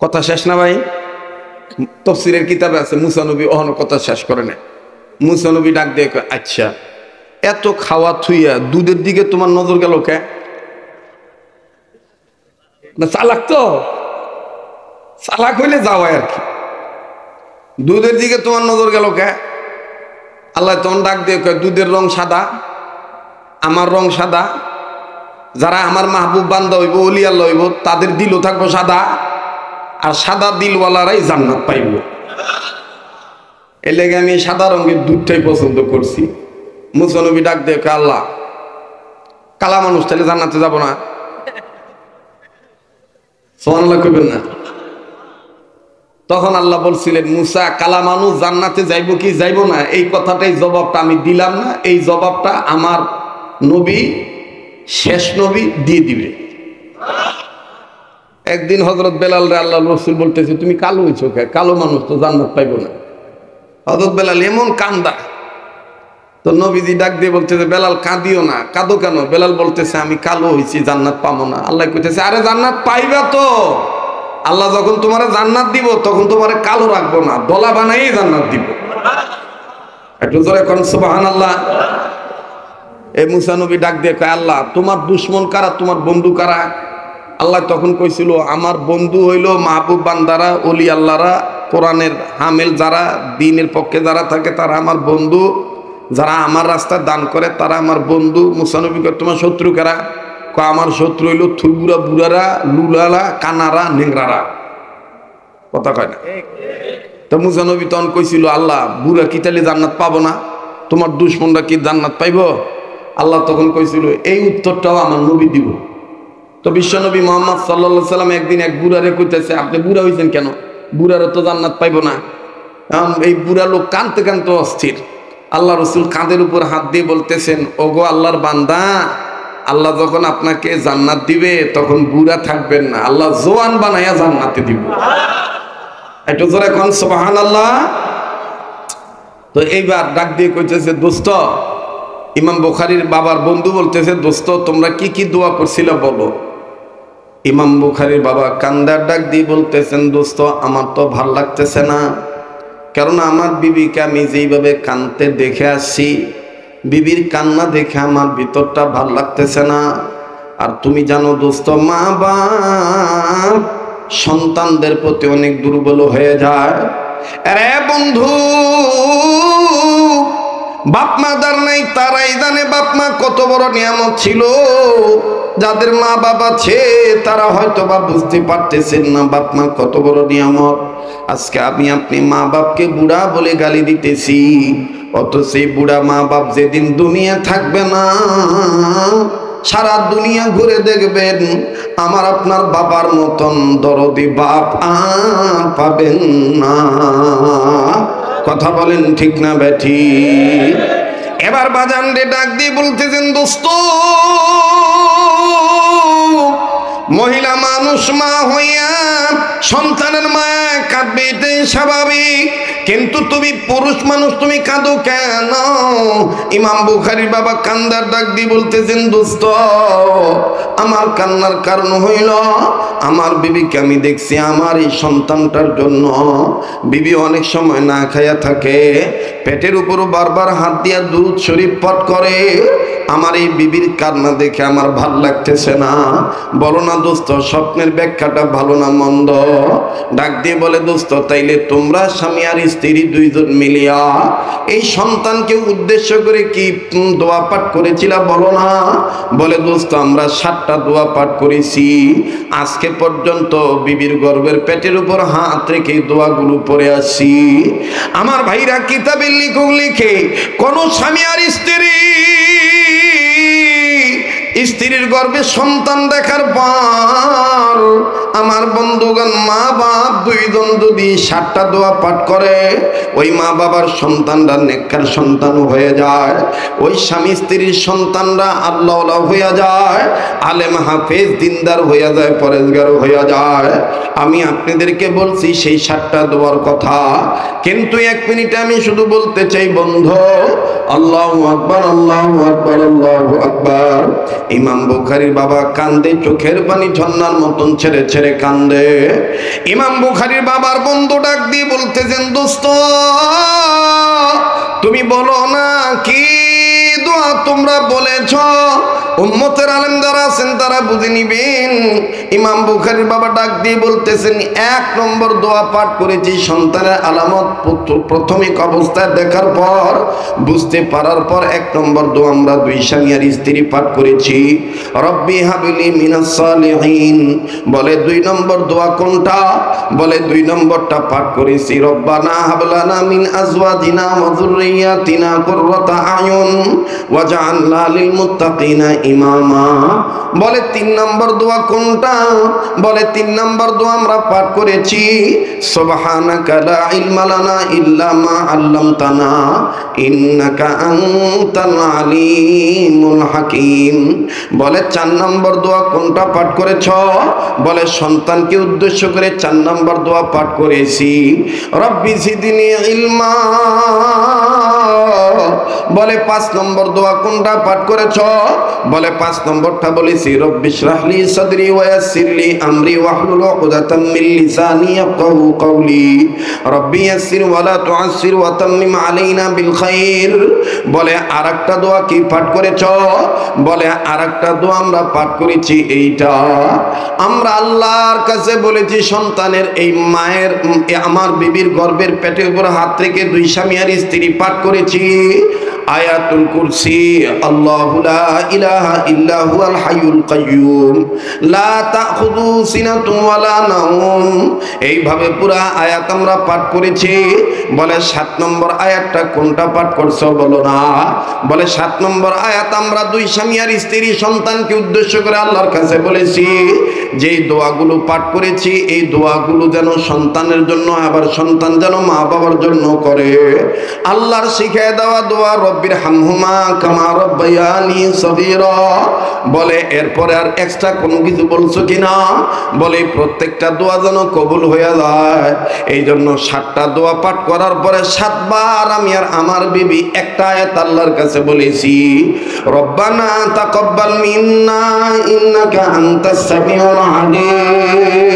কথা শেষ না ভাই? তাফসীরের কিতাবে আছে মুসা নবী অহনো কথা শেষ করে না। মুসা নবী ডাক দিয়ে কয় আচ্ছা এত খাওয়া থুইয়া দুধের দিকে তোমার নজর গেল কে? না চালাক তো, চালাক হইলে যাওয়াই আর কি। দুধের দিকে তোমার নজর গেল কে? আল্লাহ তখন ডাক দিয়ে কয় দুধের রং সাদা, আমার রং সাদা, যারা আমার মাহবুব বান্দা হইব ওলি আল্লাহ হইব তাদের দিলও থাকবো সাদা, আর সাদা দিলওয়ালারাই জান্নাত পাইব। এর লেগে আমি সাদা রঙের দুধটাই পছন্দ করছি। মুসা নবী ডাক দিয়ে কয় আল্লাহ কালা মানুষ তাহলে জান্নাতে যাব না? সুবহানাল্লাহ কইবেন না? তখন আল্লাহ বলছিলেন মুসা কালা মানুষ জান্নাতে যাইব কি যাইব না এই কথাটাই জবাবটা আমি দিলাম না, এই জবাবটা আমার নবী শেষ নবী দিয়ে দিবে। একদিন হযরত বেলাল রে আল্লাহ রাসূল বলতেছে তুমি কালো হইছো কে? কালো মানুষ তো জান্নাত পাইব না। হযরত বেলাল এমন কান্দা, তো নবীজি ডাক দিয়ে বলতেছে বেলাল কাঁদিও না। কাঁদো কেন? বেলাল বলতেছে আমি কালো হইছি জান্নাত পাবো না। আল্লাহ কইতেছে আরে জান্নাত পাইবা তো, আল্লাহ যখন তোমারে জান্নাত দিব তখন তোমারে কালো রাখবো না, দলা বানাই জান্নাত দিব। একটু জোরে কোন সুবহানাল্লাহ। এই মুসা নবী ডাক দিয়ে কয় আল্লাহ তোমার দুশমন কারা, তোমার বন্ধু কারা? আল্লাহ তখন কইছিল আমার বন্ধু হইল মাহবুব বান্দারা, ওলি আল্লাহরা, কোরআনের হামেল যারা, দ্বীনের পক্ষে যারা থাকে তারা আমার বন্ধু, যারা আমার রাস্তা দান করে তারা আমার বন্ধু। মুসা নবী কয় তোমার শত্রু কারা? কয় আমার শত্রু হইল থুরবুরা বুড়ারা, লুলালা, কানারা, নেংরারা। কথা কয় না? তো মুসা নবী তখন কইছিল আল্লাহ বুড়া কি তাহলে জান্নাত পাবো না? তোমার দুশমনরা কি জান্নাত পাইব? আল্লাহ তখন কইছিল এই উত্তরটাও আমার নবী দিব। তো বিশ্বনবী মুহাম্মদ সাল্লাল্লাহু আলাইহি সাল্লাম একদিন এক বুড়ারে কইতেছে আপনি বুড়া হইছেন কেন? বুড়ারে তো জান্নাত পাইব না। এই বুড়া লোক কাঁদতে কাঁদতে অস্থির। আল্লাহ রসুল কাঁধের উপর হাত দিয়ে বলতেছেন ওগো আল্লাহর বান্দা, আল্লাহ যখন আপনাকে জান্নাত দিবে তখন বুড়া থাকবেন না, আল্লাহ জোয়ান বানাইয়া জান্নাতে দিব। একটু জোরে কোন সুবহানাল্লাহ। তো এইবার ডাক দিয়ে কইতেছে দোস্ত, ইমাম বুখারীর বাবার বন্ধু বলতেছে দোস্ত তোমরা কি কি দোয়া করছিল বলো। ইমাম বুখারীর বাবা কান্দার ডাক দিয়ে বলতেছেন দোস্ত আমার তো ভাল লাগতেছে না, কারণ আমার বিবিকে আমি যেইভাবে কাঁদতে দেখে আসছি, বিবির কান্না দেখে আমার ভিতরটা ভাল লাগতেছে না। আর তুমি জানো দোস্ত মা বাপ সন্তানদের প্রতি অনেক দুর্বল হয়ে যায়। আরে বন্ধু বাপ মা যার নাই তারাই জানে বাপ মা কত বড় নিয়ামত ছিল। যাদের মা বাবা আছে তারা হয়তো বা বুঝতে পারতেছেন না বাপ মা কত বড় নিয়ামত। আজকে আমি আপনি মা বাপকে বুড়া বলে গালি দিতেছি, অত সেই বুড়া মা বাপ যেদিন দুনিয়া থাকবে না সারা দুনিয়া ঘুরে দেখবেন আমার আপনার বাবার মতন দরদি বাপ আর পাবেন না। কথা বলেন ঠিক না বেঠি? এবার বাজান রে ডাক দিয়ে বলতেছেন দোস্ত মহিলা মানুষ মা হইয়া সন্তানের মায়া কাঁদবে এটাই স্বাভাবিক, কিন্তু তুমি পুরুষ মানুষ তুমি কাঁদো কেন? ইমাম বুখারীর বাবা কান্দার ডাক দিয়ে বলতেছেন দোস্ত আমার কান্নার কারণ হইল আমার বিবিকে আমি দেখছি আমার এই সন্তানটার জন্য বিবি অনেক সময় না খাইয়া থাকে, পেটের উপর বারবার হাত দিয়া দুরূদ শরীফ পাঠ করে। আমার এই বিবির কান্না দেখে আমার ভাল লাগতেছে না। বলো না দোস্ত স্বপ্নের ব্যাখ্যাটা ভালো না মন্দ? ডাক দিয়ে বলে, দোস্ত তাইলে তোমরা স্বামী আর স্ত্রী দুইজন মিলিয়া এই সন্তানকে উদ্দেশ্য করে কি দোয়া পাঠ করেছিলা বলো না? বলে, দোস্ত আমরা 7টা দোয়া পাঠ করেছি, আজকে পর্যন্ত বিবির গর্ভের পেটের উপর হাত রেখে দোয়াগুলো পড়ে আসি। আমার ভাইরা কিতাবে লিখে কোন স্বামী আর স্ত্রীর গর্ভে সন্তান দেখার পর আমার বন্ধুগণ মা বাপ দুইজন যদি 7টা দোয়া পাঠ করে, ওই মা বাবার সন্তানরা নেককার সন্তান হয়ে যায়, ওই স্বামী স্ত্রীর সন্তানরা আল্লাহওয়ালা হয়ে যায়, আলেম হাফেজ দিনদার হয়ে যায়, পরেজগার হয়ে যায়। আমি আপনাদেরকে বলছি সেই 7টা দোয়ার কথা, কিন্তু 1 মিনিটে আমি শুধু বলতে চাই বন্ধু, আল্লাহু আকবার, আল্লাহু আকবার, আল্লাহু আকবার। ইমাম বুখারীর বাবা কান্দে, চোখের পানি ঝর্ণার মতন ছেড়ে ছেড়ে কান্দে। ইমাম বুখারীর বাবার বন্ধু ডাক দিয়ে বলতেছেন, দোস্ত তুমি বলো না কি দোয়া তোমরা বলেছ, উম্মতের আলেম যারা আছেন তারা বুঝে নিবেন। ইমাম বুখারীর বাবা ডাক দিয়ে বলতেছেন, 1 নম্বর দোয়া পাঠ করেছি সন্তানের আলামত প্রাথমিক অবস্থায় দেখার পর, বুঝতে পারার পর 1 নম্বর দোয়া আমরা 2 স্বামী আর স্ত্রী পাঠ করেছি, রব্বি হাবলি মিনাস সালিহিন। বলে 2 নম্বর দোয়া কোনটা? বলে 2 নম্বরটা পাঠ করেছি, রব্বানা হাবলানা মিন আজওয়াজিনা ওয়া যুররিয়াতিনা কুররাতা আয়ুন ওয়াজআলনা লিল মুত্তাকিনা ইমামা। বলে 3 নম্বর দোয়া কোনটা? বলে 3 নম্বর দোয়া আমরা পাঠ করেছি, সুবহানাকা লা ইলমা লানা ইল্লা মা আল্লামতানা ইন্নাকা আনতাল আলিমুল হাকিম। বলে 4 নম্বর দোয়া কোনটা পাঠ করেছ? বলে সন্তানকে উদ্দেশ্য করে 4 নম্বর দোয়া পাঠ করেছি, রব্বি জিদনি ইলমা। বলে 5 নম্বর দোয়া কোনটা পাঠ করেছ? বলে 5 নম্বরটা বলেছি, রব্বি ইশরাহলি সাদরি ওয়া ইয়াসসিরলি আমরি ওয়াহলুল উকদাতাম মিন লিসানি ইয়াফকাহু কওলি রব্বি ইয়াসসির ওয়া লা তুআসসির ওয়া তাম্মিম আলাইনা বিল খাইর। বলে আরেকটা দোয়া কি পাঠ করেছ? বলে আরেকটা দোয়া আমরা পাঠ করেছি এইটা, আমরা আল্লাহর কাছে বলেছি সন্তানের এই মায়ের আমার বিবির গর্ভের পেটের উপর হাত রেখে 2 স্বামী আর স্ত্রী পাঠ করেছি আয়াতুল কুরসি, আল্লাহু লা ইলাহা ইল্লা হুয়াল হাইয়ুল কাইয়্যুম লা তাখুযু সিনাতুন ওয়া লা নাওম। এইভাবে পুরা আয়াত আমরা পাঠ করেছি। বলে 7 নম্বর আয়াতটা কোনটা পাঠ করছো বলো না? বলে 7 নম্বর আয়াত আমরা 2 স্বামী আর স্ত্রী সন্তানকে উদ্দেশ্য করে আল্লাহর কাছে বলেছি, যেই দোয়াগুলো পাঠ করেছি এই দোয়াগুলো যেন সন্তানের জন্য, আবার সন্তান যেন মা বাবার জন্য করে। আল্লাহর শিখিয়ে দেওয়া দোয়া, রব্বির হামহুমা কামা রব্বায়ানি সগীরা। বলে এরপরে আর এক্সট্রা কোনো কিছু বলছো কিনা? বলে প্রত্যেকটা দোয়া যেন কবুল হয়ে যায়, এই জন্য 7টা দোয়া পাঠ করার পরে 7 বার আমি আর আমার বিবি একটা আয়াত আল্লাহর কাছে বলেছি, রব্বানা তাকাব্বাল মিন্না ইন্নাকা আনতাস সামিউল আলিম।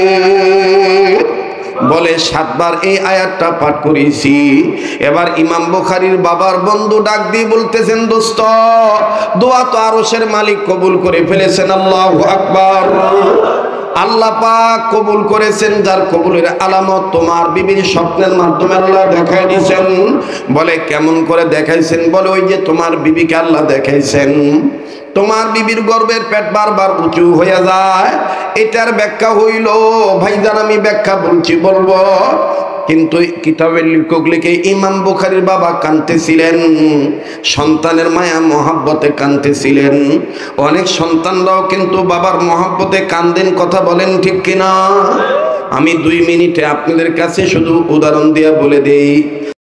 বলে 7 বার এই আয়াতটা পাঠ করেছি। এবার ইমাম বুখারীর বাবার বন্ধু ডাক দিয়ে বলতেছেন, দোস্ত দোয়া তো আরশের মালিক কবুল করে ফেলেছেন, আল্লাহু আকবার। আল্লাহ পাক কবুল করেছেন, যার কবুলের আলামত তোমার বিবির স্বপ্নের মাধ্যমে আল্লাহ দেখাই দিয়েছেন। বলে কেমন করে দেখাইছেন? বলে ওই যে তোমার বিবিকে আল্লাহ দেখাইছেন, তোমার বিবির গর্ভের পেট বারবার উঁচু হয়ে যায়। এটার ব্যাখ্যা হইল ভাইজান, আমি ব্যাখ্যা বলবো, কিন্তু কিতাবের লেখক লিখে ইমাম বুখারীর বাবা কাঁদতেছিলেন, সন্তানের মায়া মহাব্বতে কাঁদতেছিলেন। অনেক সন্তানরাও কিন্তু বাবার মহাব্বতে কান্দেন, কথা বলেন ঠিক কিনা? আমি 2 মিনিটে আপনাদের কাছে শুধু উদাহরণ দিয়ে বলে দেই।